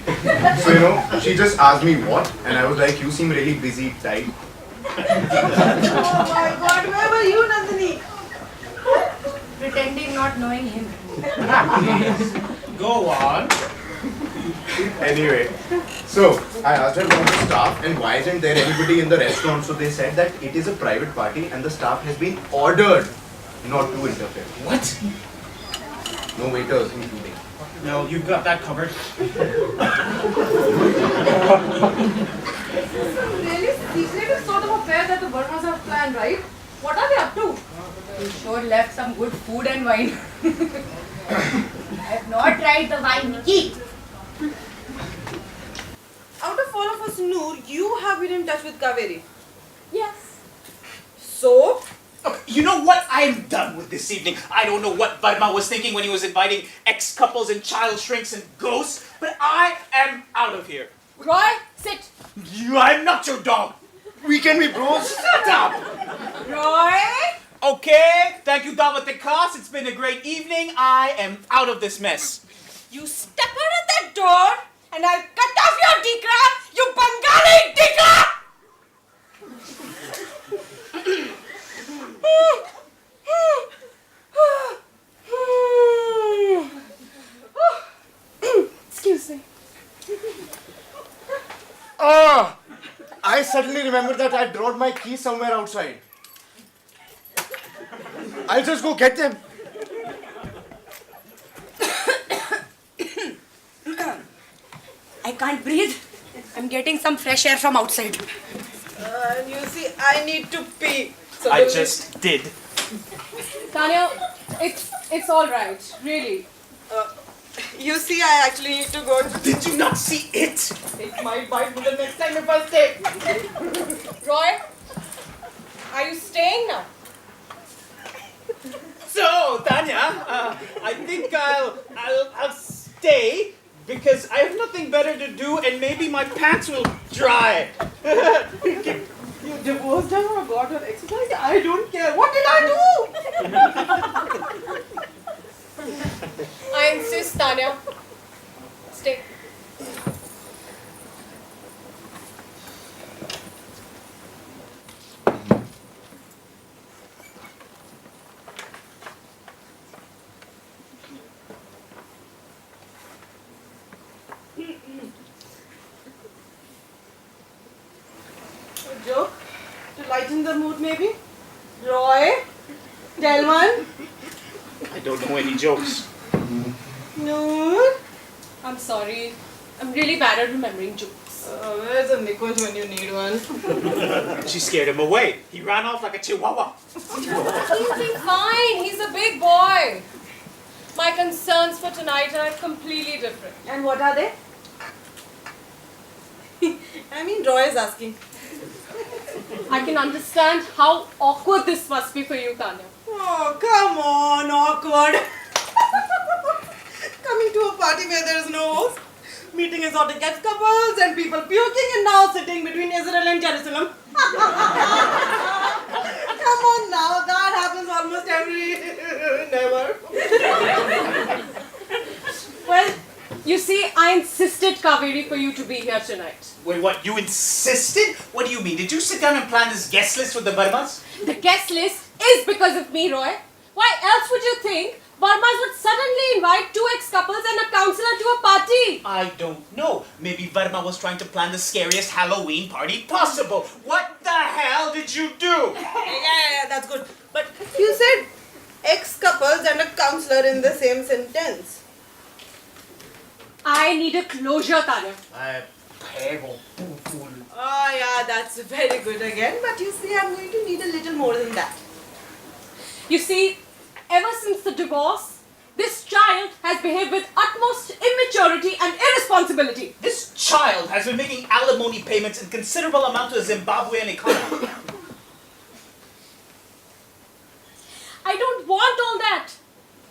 So, you know, she just asked me what, and I was like, you seem really busy, type. Oh my God, where were you, Nandini? Pretending not knowing him. Go on. Anyway, so I asked her about the staff and why isn't there anybody in the restaurant. So they said that it is a private party and the staff has been ordered not to interfere. What? No waiters including. No, you've got that covered. Really secretive sort of affair that the Burmas have planned, right? What are they up to? You sure left some good food and wine. I have not tried the wine, Nikki. Out of all of us, Noor, you have been in touch with Kaveri. Yes. So? Okay, you know what? I'm done with this evening. I don't know what Varma was thinking when he was inviting ex-couples and child shrinks and ghosts, but I am out of here. Roy, sit. I'm not your dog. We can be bros. Shut up! Roy. Okay, thank you, Dawat Khas. It's been a great evening. I am out of this mess. You step out of that door and I'll cut off your dikra, you Bengali dikra! Excuse me. Ah! I suddenly remembered that I dropped my keys somewhere outside. I'll just go get them. I can't breathe. I'm getting some fresh air from outside. And you see, I need to pee. So I just did. Tanya, it's all right, really. You see, I actually need to go. Did you not see it? It might bite me the next time if I stay. Roy, are you staying now? So, Tanya, I think I'll stay because I have nothing better to do and maybe my pants will dry. You divorced her or got her exercise? I don't care. What did I do? I insist, Tanya. Stay. A joke? To lighten the mood, maybe? Roy? Tell one? I don't know any jokes. No. I'm sorry. I'm really bad at remembering jokes. Where's a Nikunj when you need one? She scared him away. He ran off like a chihuahua. He'll be fine. He's a big boy. My concerns for tonight are completely different. And what are they? I mean, Roy is asking. I can understand how awkward this must be for you, Tanya. Oh, come on, awkward. Coming to a party where there is no host, meeting exotic ex couples and people puking, and now sitting between Israel and Jerusalem. Come on now, that happens almost every... never. Well, you see, I insisted, Kaveri, for you to be here tonight. Wait, what? You insisted? What do you mean? Did you sit down and plan this guest list with the Burmas? The guest list is because of me, Roy. Why else would you think Burmas would suddenly invite 2 ex-couples and a counselor to a party? I don't know. Maybe Varma was trying to plan the scariest Halloween party possible. What the hell did you do? Yeah, that's good. But you said ex-couples and a counselor in the same sentence. I need a closure, Tanya. Oh yeah, that's very good again. But you see, I'm going to need a little more than that. You see, ever since the divorce, this child has behaved with utmost immaturity and irresponsibility. This child has been making alimony payments in considerable amount to the Zimbabwean economy. I don't want all that.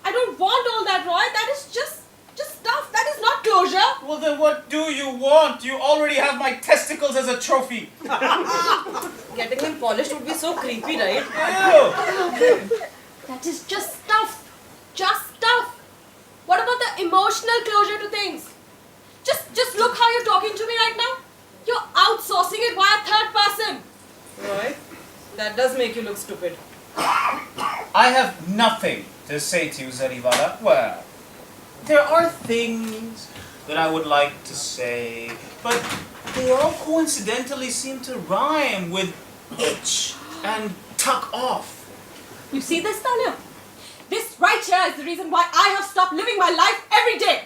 I don't want all that, Roy. That is just stuff. That is not closure. Well, then what do you want? You already have my testicles as a trophy. Getting them polished would be so creepy, right? Ew. That is just stuff. make you look stupid. I have nothing to say to you, Zariwala. Well, there are things that I would like to say, but they all coincidentally seem to rhyme with itch and tuck off. You see this, Tanya? This right here is the reason why I have stopped living my life every day.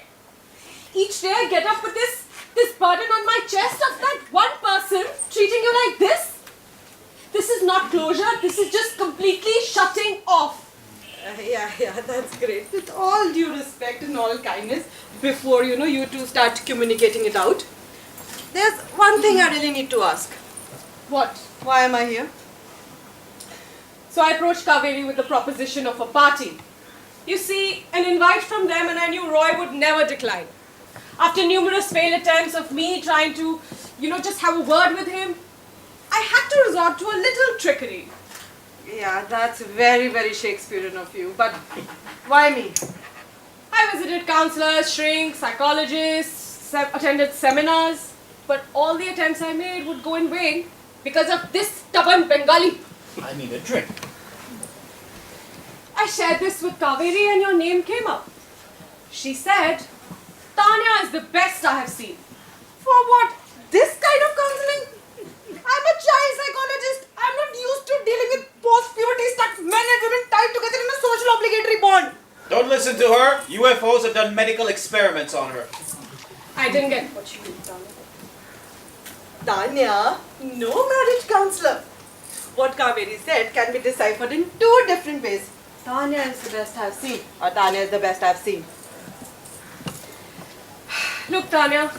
Each day I get up with this burden on my chest of that one person treating you like this. This is not closure, this is just completely shutting off. Yeah, that's great. With all due respect and all kindness, before you two start communicating it out, there's one thing I really need to ask. What? Why am I here? So I approached Kaveri with the proposition of a party. You see, an invite from them and I knew Roy would never decline. After numerous failed attempts of me trying to, just have a word with him, I had to resort to a little trickery. Yeah, that's very, very Shakespearean of you. But why me? I visited counselors, shrinks, psychologists, attended seminars, but all the attempts I made would go in vain because of this stubborn Bengali. I need a drink. I shared this with Kaveri and your name came up. She said, Tanya is the best I have seen. For what? This kind of counseling? I'm a child psychologist. I'm not used to dealing with post-puberty stuck men and women tied together in a social obligatory bond. Don't listen to her. UFOs have done medical experiments on her. I didn't get what you mean, Tanya. Tanya, no marriage counselor. What Kaveri said can be deciphered in two different ways. Tanya is the best I've seen, or Tanya is the best I've seen. Look, Tanya,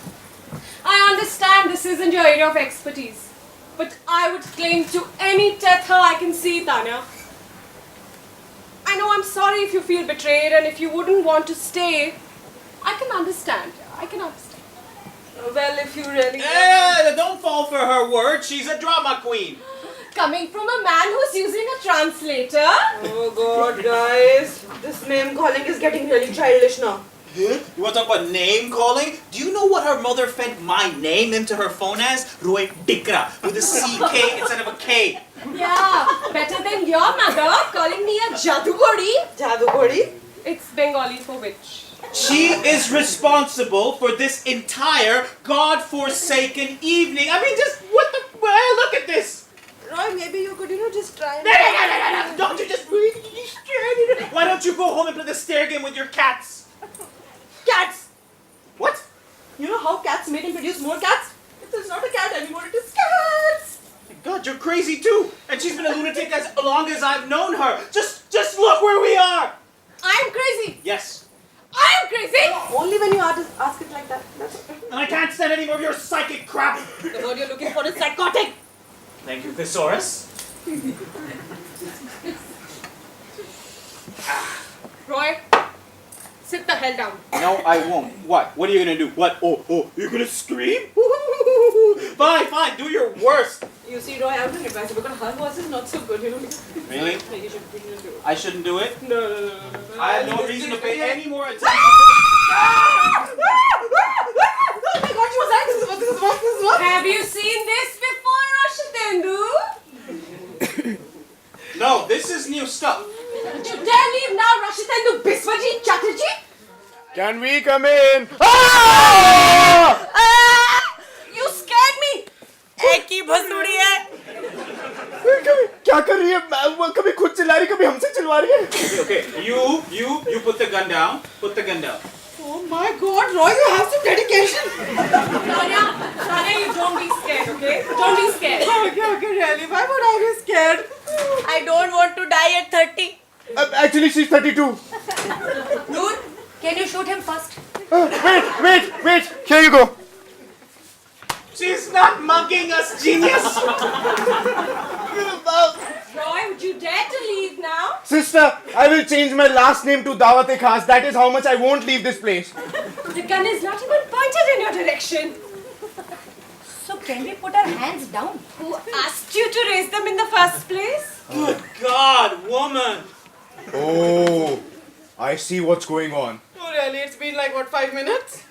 I understand this isn't your area of expertise, but I would claim to any tether I can see, Tanya. I know I'm sorry if you feel betrayed and if you wouldn't want to stay. I can understand. I can understand. Well, if you really... Don't fall for her word. She's a drama queen. Coming from a man who's using a translator. Oh God, guys. This name calling is getting really childish now. You want to talk about name calling? Do you know what her mother fed my name into her phone as? Roy Dikra, with a CK instead of a K. Yeah, better than your mother calling me a jadugori. Jadugori? It's Bengali for witch. She is responsible for this entire God-forsaken evening. I mean, just what the... Well, look at this. Roy, maybe you could, just try and... No. Don't you just... Why don't you go home and play the stair game with your cats? Cats! What? You know how cats made him produce more cats? It is not a cat anymore, it is cats! My God, you're crazy too. And she's been a lunatic as long as I've known her. Just look where we are. I'm crazy. Yes. I'm crazy. Only when you ask it like that. That's okay. And I can't stand any more of your psychic crap. The word you're looking for is psychotic! Thank you, Thesaurus. Roy, sit the hell down. No, I won't. What? What are you gonna do? What? Oh, you're gonna scream? Fine, do your worst. You see, Roy, I wouldn't advise you because her voice is not so good, Really? You should do it. I shouldn't do it? No. I have no reason to pay any more attention to Oh my God, she was right. This is what? Have you seen this before, Rashitendu? No, this is new stuff. Would you dare leave now, Rashitendu Biswajit Chatterjee? Can we come in? Ah! You scared me. एक ही भसुड़ी है. क्या कर रही है? वो कभी खुद चिल्ला रही, कभी हमसे चिल्ला रही है. Okay, you put the gun down. Put the gun down. Oh my God, Roy, you have some dedication. Tanya, you don't be scared, okay? Don't be scared. Okay, really? Why would I be scared? I don't want to die at 30. Actually, she's 32. Noor, can you shoot him first? Wait. Here you go. She's not mugging us, genius. Roy, would you dare to leave now? Sister, I will change my last name to Dawat-e-Khas. That is how much I won't leave this place. The gun is not even pointed in your direction. So can we put our hands down? Who asked you to raise them in the first place? Good God, woman. Oh, I see what's going on. Oh, really? It's been like, what, 5 minutes?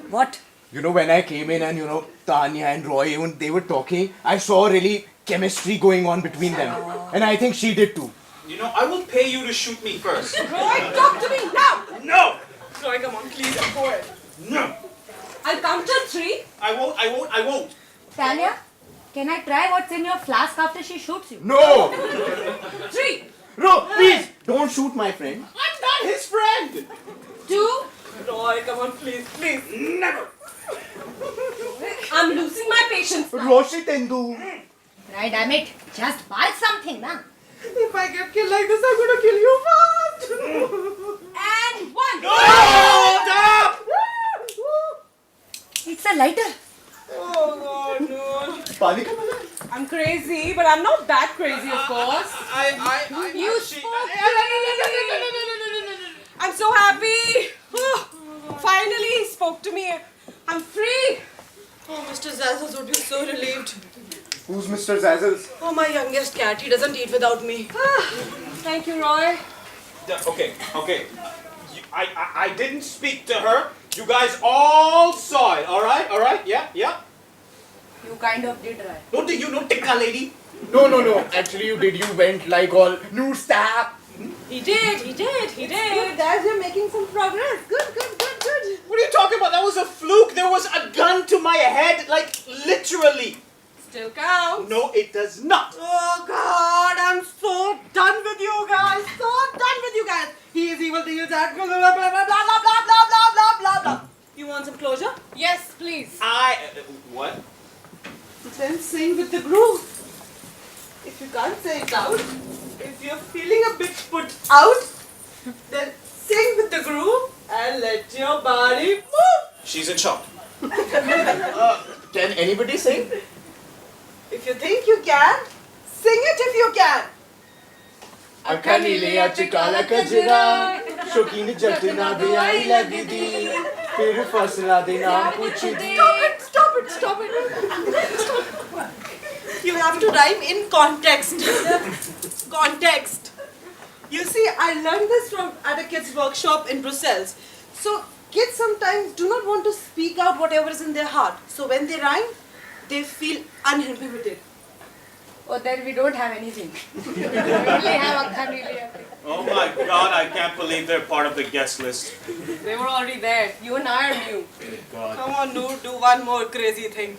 What? You know, when I came in and, Tanya and Roy, when they were talking, I saw really chemistry going on between them. And I think she did too. You know, I will pay you to shoot me first. Roy, talk to me now! No! Roy, come on, please, go ahead. No! I'll count till 3. I won't. Talia, can I try what's in your flask after she shoots you? No! 3. No, please! Don't shoot my friend. I'm not his friend! 2. Roy, come on, please, please. Never! I'm losing my patience now. Roshi Tendu. Right, damn it. Just buy something, na. If I get killed like this, I'm gonna kill you fast. And 1. No! Stop! It's a lighter. Oh God, no. Pani ka mala? I'm crazy, but I'm not that crazy, of course. You spoke to me. I'm so happy. Finally, he spoke to me. I'm free. Oh, Mr. Zazzles would be so relieved. Who's Mr. Zazzles? Oh, my youngest cat. He doesn't eat without me. Thank you, Roy. Okay. I didn't speak to her. You guys all saw it, alright? Yeah? You kind of did right. Don't you know Tikka lady? No. Actually, you did. You went like all new step. He did. Good, guys, you're making some progress. Good. What are you talking about? That was a fluke. There was a gun to my head, like literally. Still counts. No, it does not. Oh, God, I'm so done with you guys. He is evil, he is that. Blah, blah, blah, blah, blah, blah, blah, blah, blah, blah, blah. You want some closure? Yes, please. What? Then sing with the groove. If you can't say it out, if you're feeling a bit put out, then sing with the groove and let your body move. She's in shock. Can anybody sing? If you think you can, sing it if you can. Akhani le achkala kajra, shokeen jatna de ai lagdi, fir fasla de naam puchdi. Stop it. You have to rhyme in context. Context. You see, I learned this at a kids' workshop in Brussels. So kids sometimes do not want to speak out whatever is in their heart. So when they rhyme, they feel uninhibited. Oh, then we don't have anything. We only have Akhani. Oh my God, I can't believe they're part of the guest list. They were already there. You and I are new. Come on, Noor, do one more crazy thing.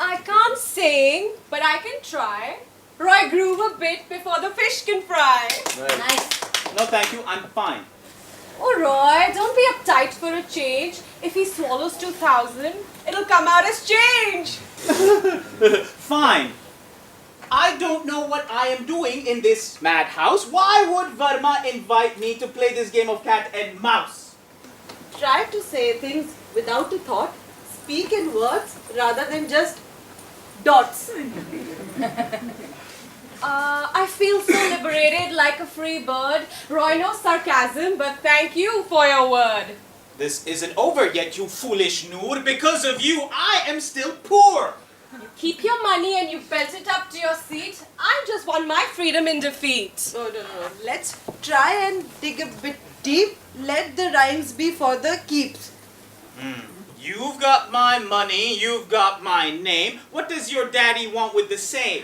I can't sing, but I can try. Roy, groove a bit before the fish can fry. Nice. No, thank you. I'm fine. Oh, Roy, don't be uptight for a change. If he swallows 2,000, it'll come out as change. Fine. I don't know what I am doing in this madhouse. Why would Varma invite me to play this game of cat and mouse? Try to say things without a thought. Speak in words rather than just dots. I feel so liberated like a free bird. Roy, no sarcasm, but thank you for your word. This isn't over yet, you foolish Noor. Because of you, I am still poor. You keep your money and you belt it up to your seat. I just want my freedom in defeat. No. Let's try and dig a bit deep. Let the rhymes be for the keeps. You've got my money, you've got my name. What does your daddy want with the same?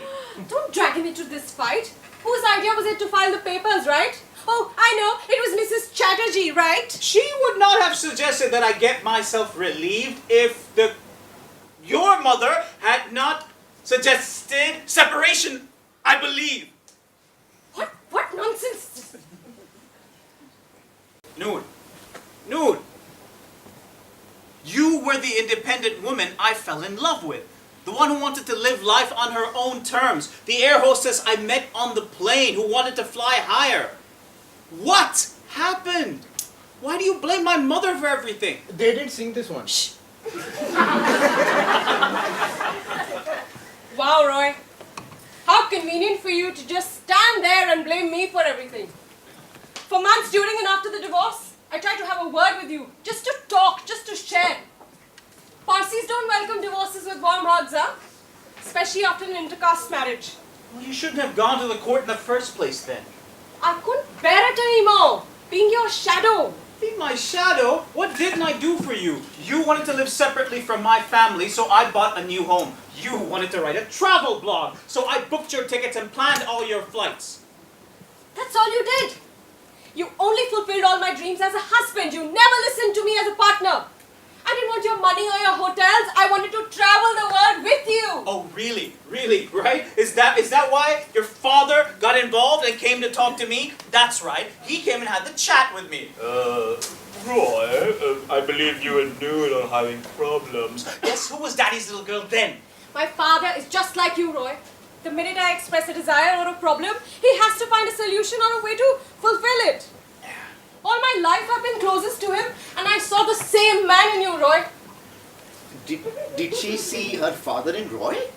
Don't drag him into this fight. Whose idea was it to file the papers, right? Oh, I know. It was Mrs. Chatterjee, right? She would not have suggested that I get myself relieved if your mother had not suggested separation, I believe. What nonsense? Noor. You were the independent woman I fell in love with. The one who wanted to live life on her own terms. The air hostess I met on the plane who wanted to fly higher. What happened? Why do you blame my mother for everything? They didn't sing this one. Wow, Roy. How convenient for you to just stand there and blame me for everything. For months during and after the divorce, I tried to have a word with you. Just to talk, just to share. Parsis don't welcome divorces with warm hugs, huh? Especially after an intercaste marriage. Well, you shouldn't have gone to the court in the first place then. I couldn't bear it anymore. Being your shadow. Be my shadow? What didn't I do for you? You wanted to live separately from my family, so I bought a new home. You wanted to write a travel blog, so I booked your tickets and planned all your flights. That's all you did. You only fulfilled all my dreams as a husband. You never listened to me as a partner. I didn't want your money or your hotels. I wanted to travel the world with you. Oh, really? Really, right? Is that why your father got involved and came to talk to me? That's right. He came and had the chat with me. Roy, I believe you and Noor are having problems. Yes, who was Daddy's little girl then? My father is just like you, Roy. The minute I express a desire or a problem, he has to find a solution or a way to fulfill it. All my life I've been closest to him, and I saw the same man in you, Roy. Did she see her father in Roy?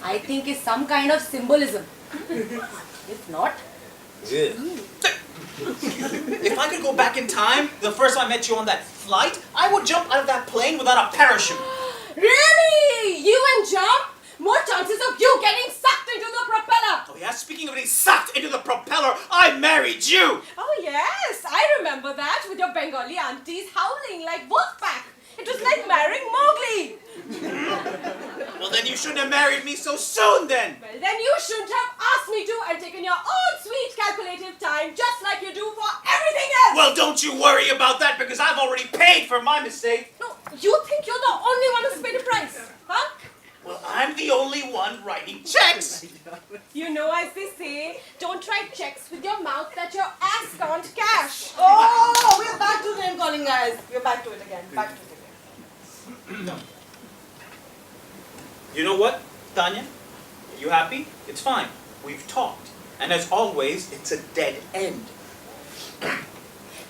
I think it's some kind of symbolism. If not, If I could go back in time, the first time I met you on that flight, I would jump out of that plane without a parachute. really? You and Jump? More chances of you getting sucked into the propeller. Oh yeah, speaking of being sucked into the propeller, I married you! Oh yes, I remember that with your Bengali aunties howling like wolfpack. It was like marrying Mowgli. Well then you shouldn't have married me so soon then! Well, then you shouldn't have asked me to and taken your own sweet calculative time just like you do for everything else. Well, don't you worry about that because I've already paid for my mistake. No, you think you're the only one who's paid the price, huh? Well, I'm the only one writing checks. You know, as they say, don't write checks with your mouth that your ass can't cash. Oh, we're back to name calling, guys. We're back to it again. Back to it again. You know what, Tanya? You happy? It's fine. We've talked. And as always, it's a dead end.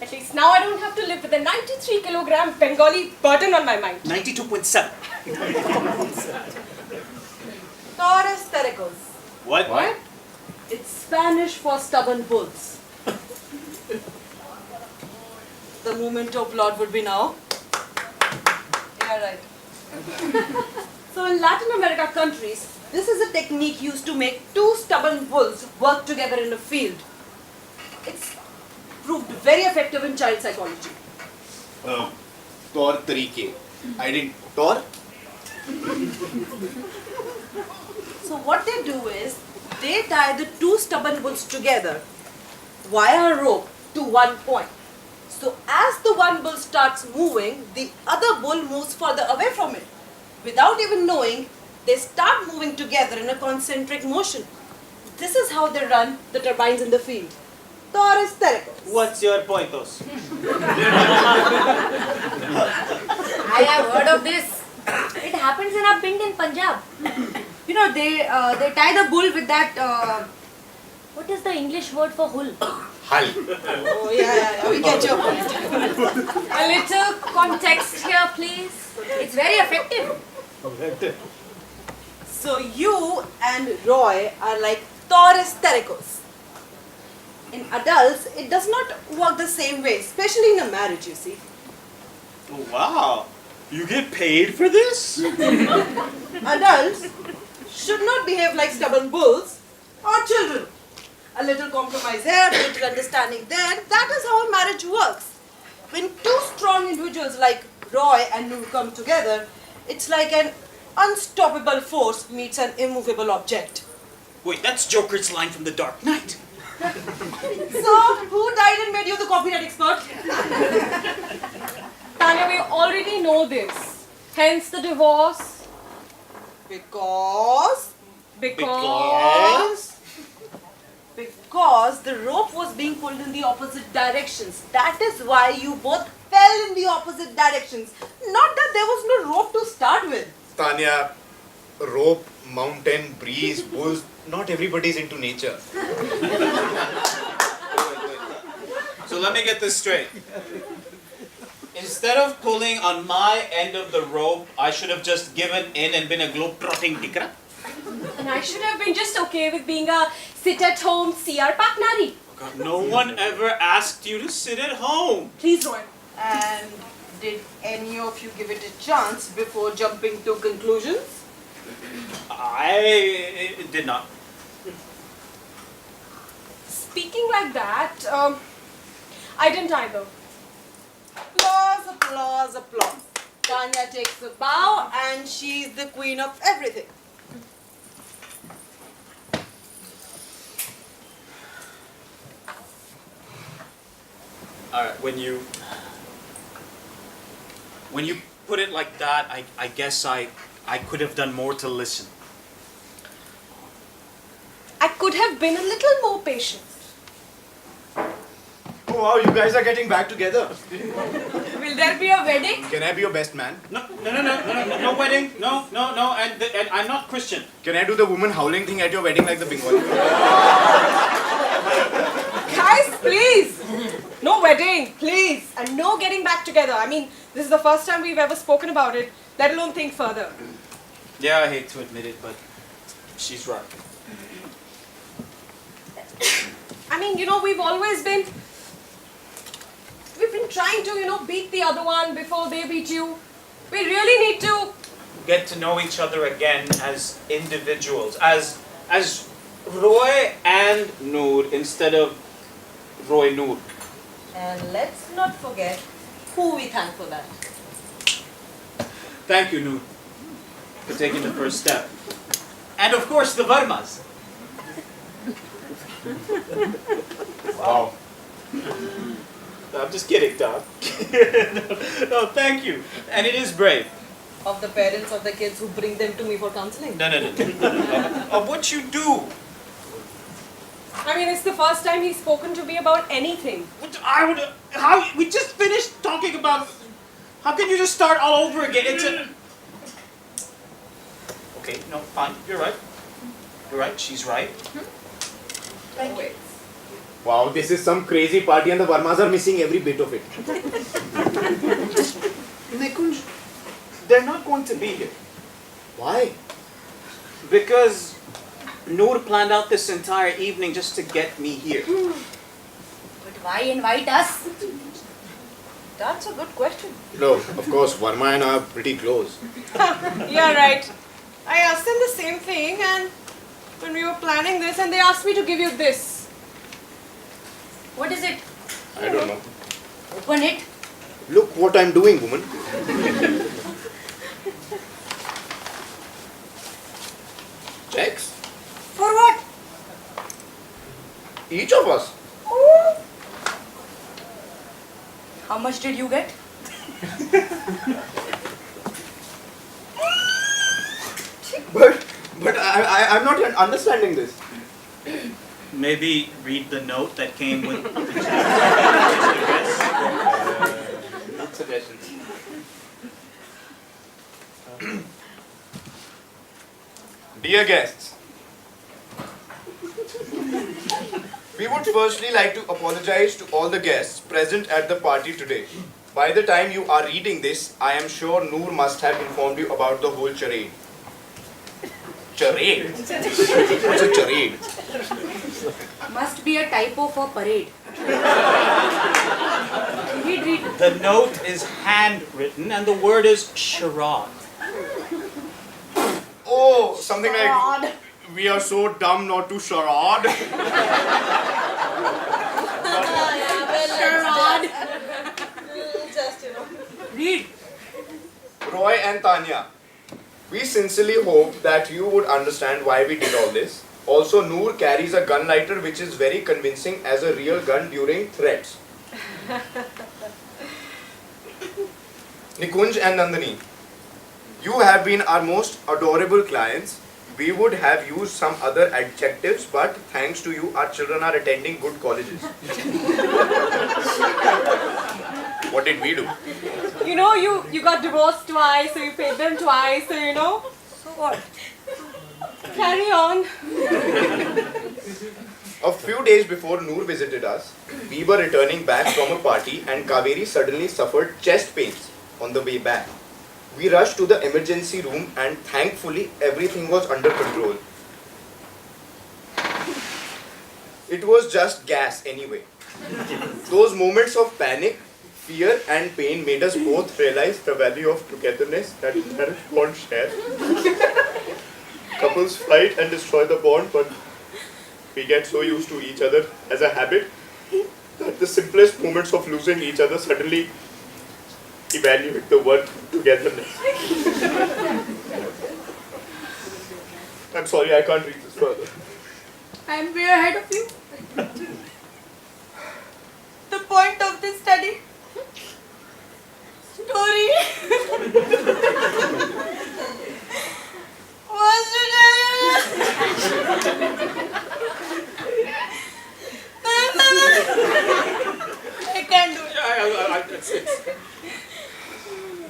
At least now I don't have to live with a 93-kilogram Bengali burden on my mind. 92.7. Taurus Tericos. What? It's Spanish for stubborn bulls. The movement of blood would be now. Yeah, right. So in Latin America countries, this is a technique used to make two stubborn bulls work together in a field. It's proved very effective in child psychology. Tor tarike. I didn't. Tor? So what they do is, they tie the two stubborn bulls together via a rope to one point. So as the one bull starts moving, the other bull moves further away from it. Without even knowing, they start moving together in a concentric motion. This is how they run the turbines in the field. Taurus Tericos. What's your pointos? I have heard of this. It happens in a pind in Punjab. You know, they tie the bull with that, what is the English word for hull? Hal. Oh yeah, we get your point. A little context here, please. It's very effective. So you and Roy are like Taurus Tericos. In adults, it does not work the same way, especially in a marriage, you see. Oh, wow. You get paid for this? Adults should not behave like stubborn bulls or children. A little compromise here, a little understanding there. That is how a marriage works. When two strong individuals like Roy and Noor come together, it's like an unstoppable force meets an immovable object. Wait, that's Joker's line from The Dark Knight. So, who died and made you the copyright expert? Tanya, we already know this. Hence the divorce. Because the rope was being pulled in the opposite directions. That is why you both fell in the opposite directions. Not that there was no rope to start with. Tanya, rope, mountain, breeze, bulls, not everybody's into nature. So let me get this straight. Instead of pulling on my end of the rope, I should have just given in and been a globe-trotting dikra. And I should have been just okay with being a sit-at-home CR Paknari. God, no one ever asked you to sit at home. Please, Roy. And did any of you give it a chance before jumping to conclusions? I did not. Speaking like that, I didn't either. Applause, applause, applause. Tanya takes a bow and she's the queen of everything. Alright, when you put it like that, I guess I could have done more to listen. I could have been a little more patient. Oh wow, you guys are getting back together. Will there be a wedding? Can I be your best man? No wedding, no, and I'm not Christian. Can I do the woman howling thing at your wedding like the Bengali? Guys, please! No wedding, please! And no getting back together. I mean, this is the first time we've ever spoken about it, let alone think further. Yeah, I hate to admit it, but she's right. I mean, we've been trying to, beat the other one before they beat you. We really need to Get to know each other again as individuals, as Roy and Noor instead of Roy Noor. And let's not forget who we thank for that. Thank you, Noor, for taking the first step. And of course, the Varmas. Wow. I'm just kidding, Doc. no, thank you. And it is brave. Of the parents of the kids who bring them to me for counseling. No. Of what you do. I mean, it's the first time he's spoken to me about anything. We just finished talking about, how can you just start all over again? Okay, no, fine, you're right. You're right, she's right. Thank you. Wow, this is some crazy party and the Varmas are missing every bit of it. Nikunj, they're not going to be here. Why? Because Noor planned out this entire evening just to get me here. But why invite us? That's a good question. No, of course, Varma and I are pretty close. Yeah, right. I asked them the same thing, and when we were planning this, and they asked me to give you this. What is it? I don't know. Open it. Look what I'm doing, woman. Checks. For what? Each of us. How much did you get? But I'm not yet understanding this. Maybe read the note that came with the Good suggestions. Dear guests, we would firstly like to apologize to all the guests present at the party today. By the time you are reading this, I am sure Noor must have informed you about the whole charade. Charade? What's a charade? Must be a typo for parade. Read. The note is handwritten and the word is charade. Oh, something like, we are so dumb not to charade. Charade. Just, Read. Roy and Tanya, we sincerely hope that you would understand why we did all this. Also, Noor carries a gun lighter which is very convincing as a real gun during threats. Nikunj and Nandini, you have been our most adorable clients. We would have used some other adjectives, but thanks to you, our children are attending good colleges. What did we do? You got divorced twice, so you paid them twice, so So what? carry on. A few days before Noor visited us, we were returning back from a party and Kaveri suddenly suffered chest pains on the way back. We rushed to the emergency room and thankfully everything was under control. It was just gas anyway. Those moments of panic, fear and pain made us both realize the value of togetherness that bonds share. Couples fight and destroy the bond, but we get so used to each other as a habit that the simplest moments of losing each other suddenly evaluate the worth of togetherness. I'm sorry, I can't read this further. I'm way ahead of you. The point of this story was to tell I can't do it.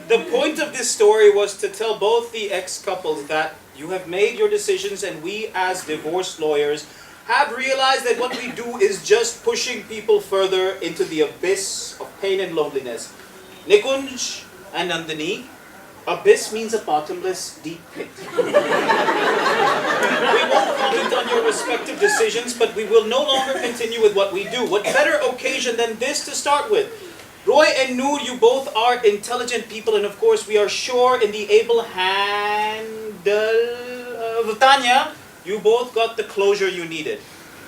The point of this story was to tell both the ex-couples that you have made your decisions and we as divorce lawyers have realized that what we do is just pushing people further into the abyss of pain and loneliness. Nikunj and Nandini, abyss means a bottomless, deep pit. We won't comment on your respective decisions, but we will no longer continue with what we do. What better occasion than this to start with? Roy and Noor, you both are intelligent people, and of course we are sure in the able handle of Tanya, you both got the closure you needed.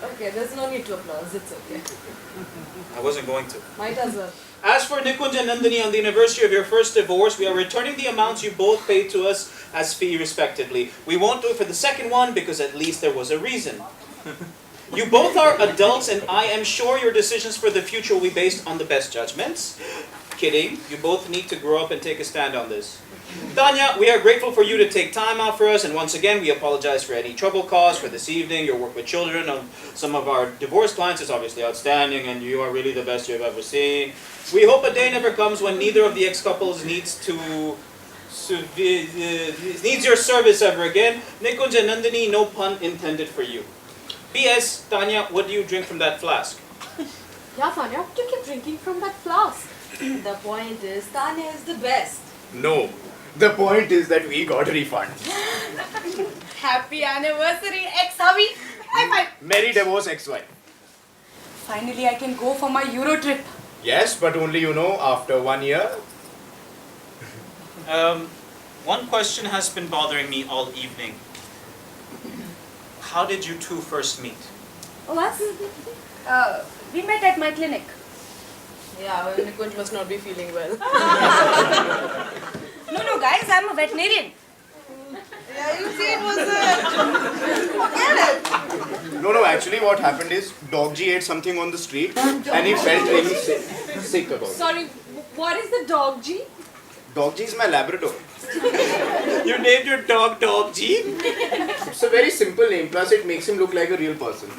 Okay, there's no need to applause. It's okay. I wasn't going to. Might as well. As for Nikunj and Nandini, on the anniversary of your first divorce, we are returning the amounts you both paid to us as fee respectively. We won't do it for the second one because at least there was a reason. You both are adults and I am sure your decisions for the future will be based on the best judgments. Kidding, you both need to grow up and take a stand on this. Tanya, we are grateful for you to take time out for us, and once again we apologize for any trouble caused for this evening. Your work with children of some of our divorce clients is obviously outstanding and you are really the best you've ever seen. We hope a day never comes when neither of the ex-couples needs your service ever again. Nikunj and Nandini, no pun intended for you. P.S. Tanya, what do you drink from that flask? Yeah, Tanya, what do you keep drinking from that flask? The point is, Tanya is the best. No. The point is that we got a refund. Happy anniversary, ex-hubby. High five. Merry divorce, ex-wife. Finally, I can go for my Euro trip. Yes, but only, after 1 year. One question has been bothering me all evening. How did you two first meet? What? We met at my clinic. Yeah, well, Nikunj must not be feeling well. No, guys, I'm a veterinarian. Yeah, you see, it was forget it. No, actually what happened is Dog G ate something on the street and he felt really sick about it. Sorry, what is the dog, G? Dog G is my Labrador. You named your dog Dog G? It's a very simple name, plus it makes him look like a real person.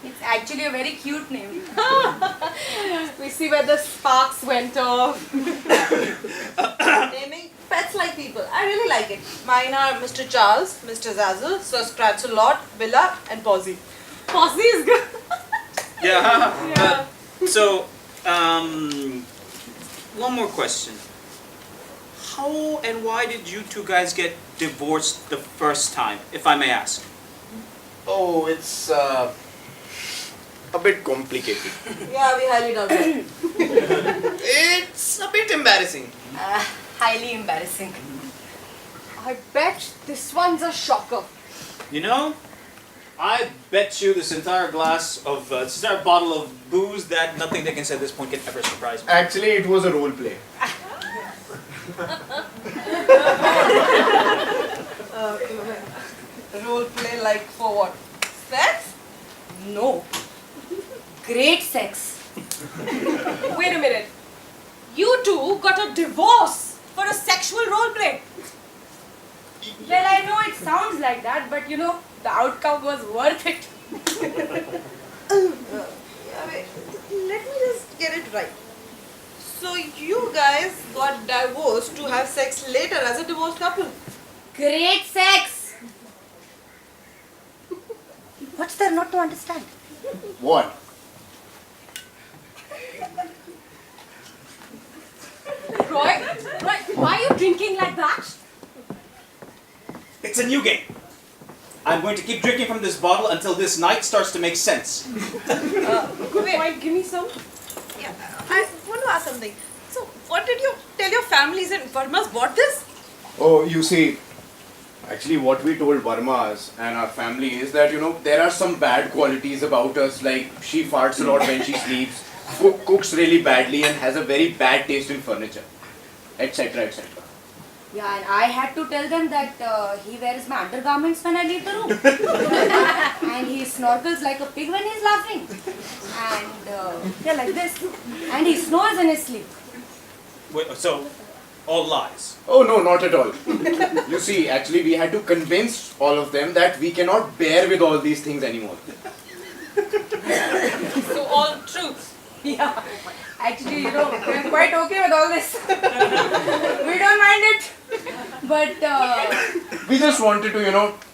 It's actually a very cute name. We see where the sparks went off. Naming pets like people. I really like it. Mine are Mr. Charles, Mr. Zazzle, Sir Scratch-a-Lot, Billa, and Posy. Posse is good. Yeah. Yeah. So, one more question. How and why did you two guys get divorced the first time, if I may ask? Oh, it's a bit complicated. Yeah, we highly doubt it. It's a bit embarrassing. Highly embarrassing. I bet this one's a shocker. You know, I bet you this entire this entire bottle of booze that nothing they can say at this point can ever surprise me. Actually, it was a role play. Role play like for what? Sex? No. Great sex. Wait a minute. You two got a divorce For a sexual role play. Well, I know it sounds like that, but the outcome was worth it. Yeah, wait. Let me just get it right. So you guys got divorced to have sex later as a divorced couple? Great sex. What's there not to understand? What? Roy, why are you drinking like that? It's a new game. I'm going to keep drinking from this bottle until this night starts to make sense. Wait, give me some. Yeah, I want to ask something. So, what did you tell your families and Verma's bought this? Oh, you see, Actually, what we told Varmas and our family is that, there are some bad qualities about us, like she farts a lot when she sleeps, cooks really badly and has a very bad taste in furniture, etc. etc. Yeah, and I had to tell them that he wears my undergarments when I leave the room. And he snorkels like a pig when he's laughing. And yeah, like this. And he snores in his sleep. Wait, so all lies. Oh no, not at all. You see, actually we had to convince all of them that we cannot bear with all these things anymore. So all truth. Yeah. Actually, we're quite okay with all this. We don't mind it. But We just wanted to,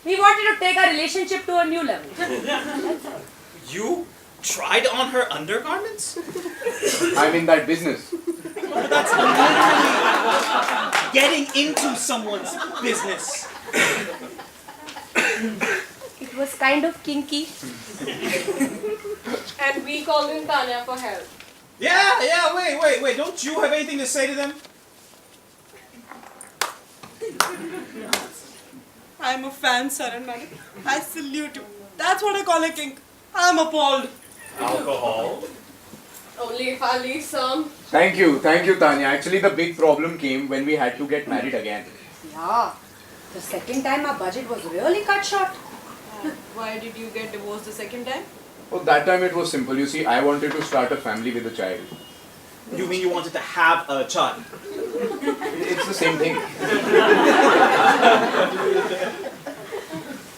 we wanted to take our relationship to a new level. You tried on her undergarments? I'm in that business. That's literally getting into someone's business. It was kind of kinky. And we called in Tanya for help. Yeah, wait. Don't you have anything to say to them? I'm a fan, Saran Madam. I salute you. That's what I call a kink. I'm appalled. Alcohol? Only if I leave some. Thank you, Tanya. Actually, the big problem came when we had to get married again. Yeah. The second time our budget was really cut short. Why did you get divorced the second time? Oh, that time it was simple. You see, I wanted to start a family with a child. You mean you wanted to have a child? It's the same thing.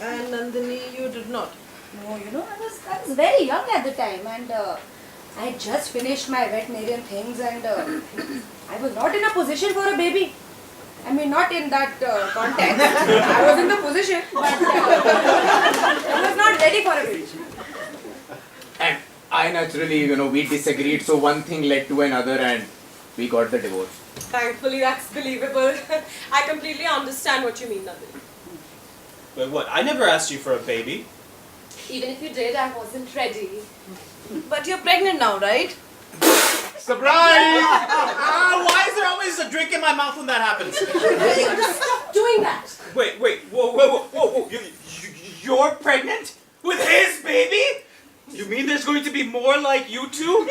And Nandini, you did not. No, I was very young at the time, and I had just finished my veterinarian things, and I was not in a position for a baby. I mean, not in that context. I was in the position, but I was not ready for a baby. And I naturally, we disagreed. So one thing led to another and we got the divorce. Thankfully, that's believable. I completely understand what you mean, Nandini. Wait, what? I never asked you for a baby. Even if you did, I wasn't ready. But you're pregnant now, right? Surprise! Why is there always a drink in my mouth when that happens? Stop doing that! Wait, whoa. You're pregnant? With his baby? You mean there's going to be more like you two?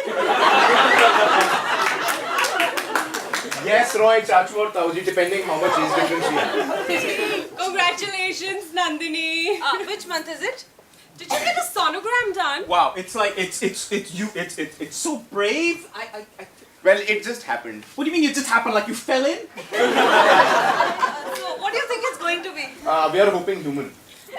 Yes, Roy, Chachu or Tauji, depending how much age difference we have. Congratulations, Nandini. Which month is it? Did you get a sonogram done? Wow, it's like, it's so brave. Well, it just happened. What do you mean it just happened like you fell in? So, what do you think it's going to be? We are hoping human. I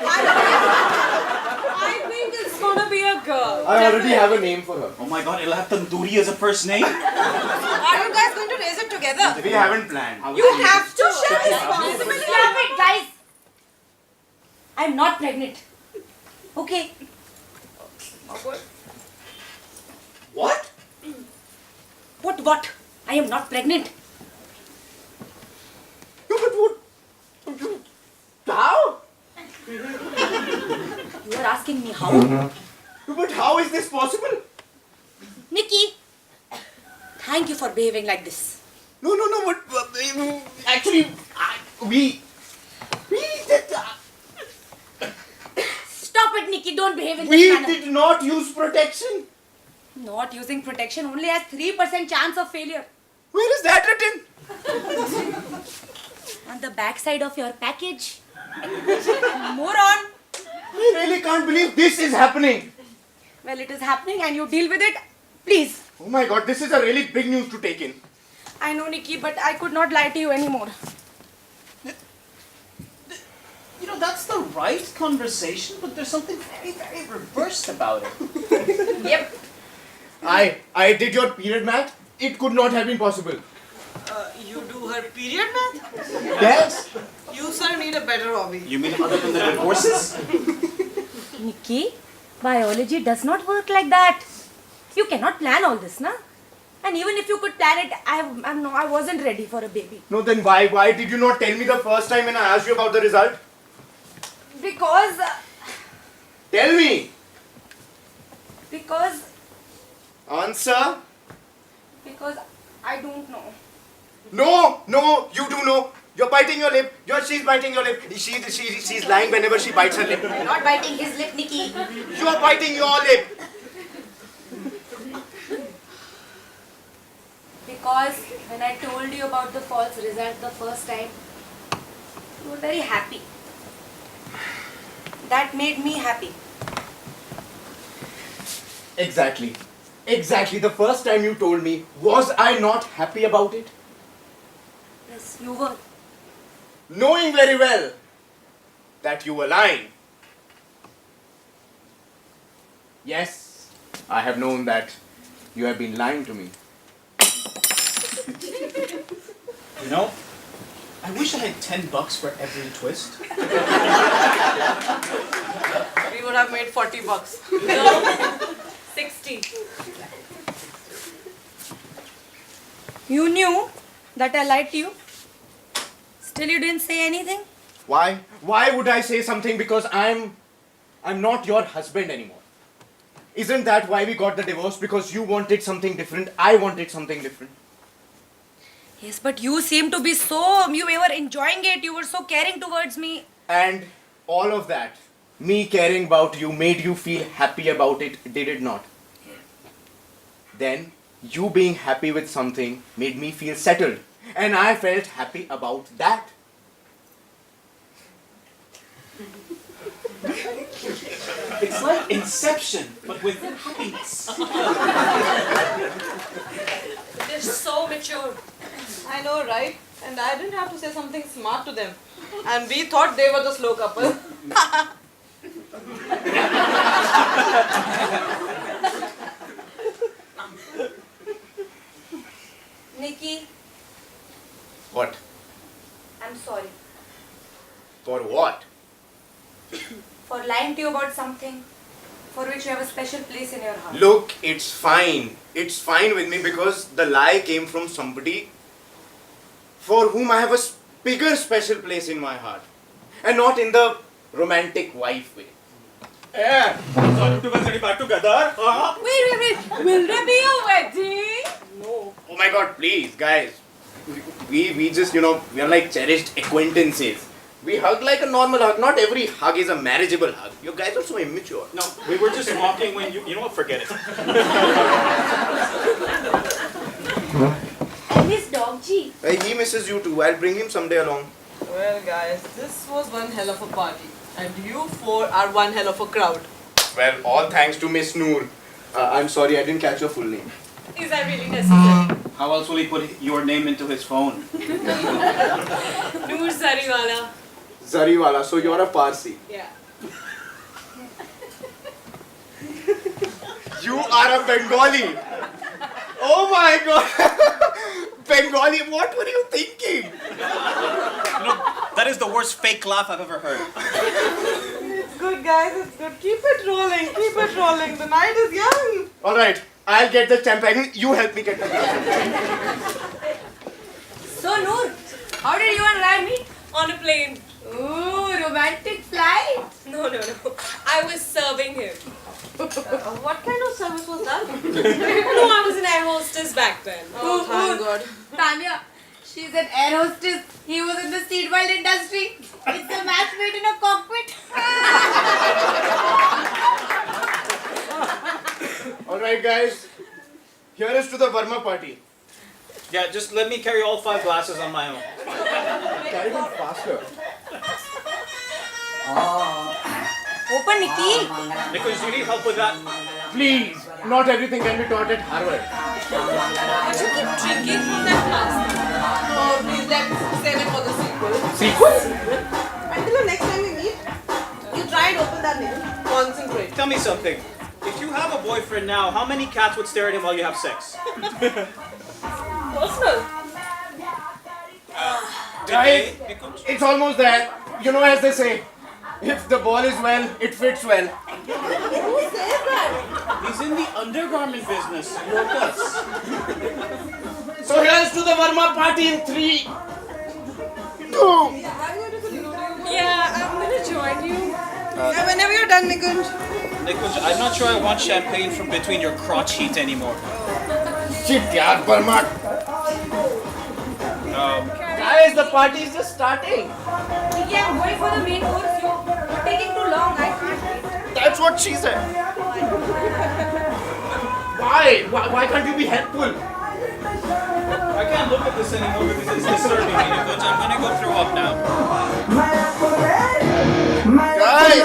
think it's gonna be a girl. I already have a name for her. Oh my god, it'll have Tandoori as a first name? Are you guys going to raise it together? We haven't planned. You have to share responsibility. Stop it, guys! I'm not pregnant. Okay. What? What? I am not pregnant. No, but what? How? You are asking me how? No, but how is this possible? Nikki, thank you for behaving like this. No, but actually, we did. Stop it, Nikki. Don't behave in We this manner. did not use protection. Not using protection only has 3% chance of failure. Where is that written? On the back side of your package. Moron. I really can't believe this is happening. Well, it is happening and you deal with it. Please. Oh my god, this is a really big news to take in. I know, Nikki, but I could not lie to you anymore. That's the right conversation, but there's something very, very reversed about it. Yep. I did your period math. It could not have been possible. You do her period math? Yes. You, sir, need a better hobby. You mean other than the divorces? Nikki, biology does not work like that. You cannot plan all this, na? And even if you could plan it, I wasn't ready for a baby. No, then why did you not tell me the first time when I asked you about the result? Because Tell me. Answer. Because I don't know. No, you do know. You're biting your lip. She's biting your lip. She's lying whenever she bites her lip. You're not biting his lip, Nikki. You're biting your lip. Because when I told you about the false result the first time, you were very happy. That made me happy. Exactly. Exactly. The first time you told me, was I not happy about it? Yes, you were. Knowing very well that you were lying. Yes, I have known that you have been lying to me. You know, I wish I had $10 for every twist. We would have made $40. No, 60. You knew that I lied to you? Still you didn't say anything? Why? Why would I say something? Because I'm not your husband anymore. Isn't that why we got the divorce? Because you wanted something different, I wanted something different. Yes, but you seemed to be so, you were enjoying it, you were so caring towards me. And all of that, me caring about you, made you feel happy about it, did it not? Then, you being happy with something made me feel settled. And I felt happy about that. It's like Inception, but with happiness. They're so mature. I know, right? And I didn't have to say something smart to them. And we thought they were the slow couple. Nikki, What? I'm sorry For what? for lying to you about something for which you have a special place in your heart. Look, it's fine. It's fine with me because the lie came from somebody for whom I have a bigger special place in my heart. And not in the romantic wife way. Yeah. So you guys back together? Wait. Will there be a wedding? No. Oh my god, please, guys. We just, we are like cherished acquaintances. We hug like a normal hug. Not every hug is a marriageable hug. You guys are so immature. No, we were just mocking when you know what, forget it. And his dog G. He misses you too. I'll bring him someday along. Well, guys, this was one hell of a party. And you four are one hell of a crowd. Well, all thanks to Miss Noor. I'm sorry, I didn't catch your full name. Is that really necessary? How else will he put your name into his phone? Noor Sariwala. Zariwala, so you're a Parsi. Yeah. You are a Bengali. Oh my god. Bengali, what were you thinking? That is the worst fake laugh I've ever heard. It's good, guys. It's good. Keep it rolling. Keep it rolling. The night is young. Alright, I'll get the champagne. You help me get the champagne. So Noor, how did you and Ryan meet? On a plane. Ooh, romantic flight. No. I was serving him. What kind of service was that? No, I was an air hostess back then. Oh, thank God. Tanya, she's an air hostess. He was in the seatbelt industry. It's a match made in a cockpit. Alright guys, here is to the Verma party. Yeah, just let me carry all 5 glasses on my own. Carry them faster. Open, Nikki. Because you need help with that. Please, not everything can be taught at Harvard. But you keep drinking from that flask. Oh, please, let's save it for the sequel. Sequel? Until the next time we meet, you try and open that name. Concentrate. Tell me something. If you have a boyfriend now, how many cats would stare at him while you have sex? Personal. Guys, it's almost there. You know, as they say, if the ball is well, it fits well. Who says that? He's in the undergarment business. You're nuts. So here's to the Verma party in 3, 2. I'm going to Yeah, I'm gonna join you. Yeah, whenever you're done, Nikunj. Nikunj, I'm not sure I want champagne from between your crotch heat anymore. Shit, yaar, Verma. Guys, the party is just starting. Kiki, I'm going for the main course. You're taking too long. I can't wait. That's what she said. Why can't you be helpful? I can't look at this anymore because it's disturbing me, Coach. I'm gonna go throw up now. Guys!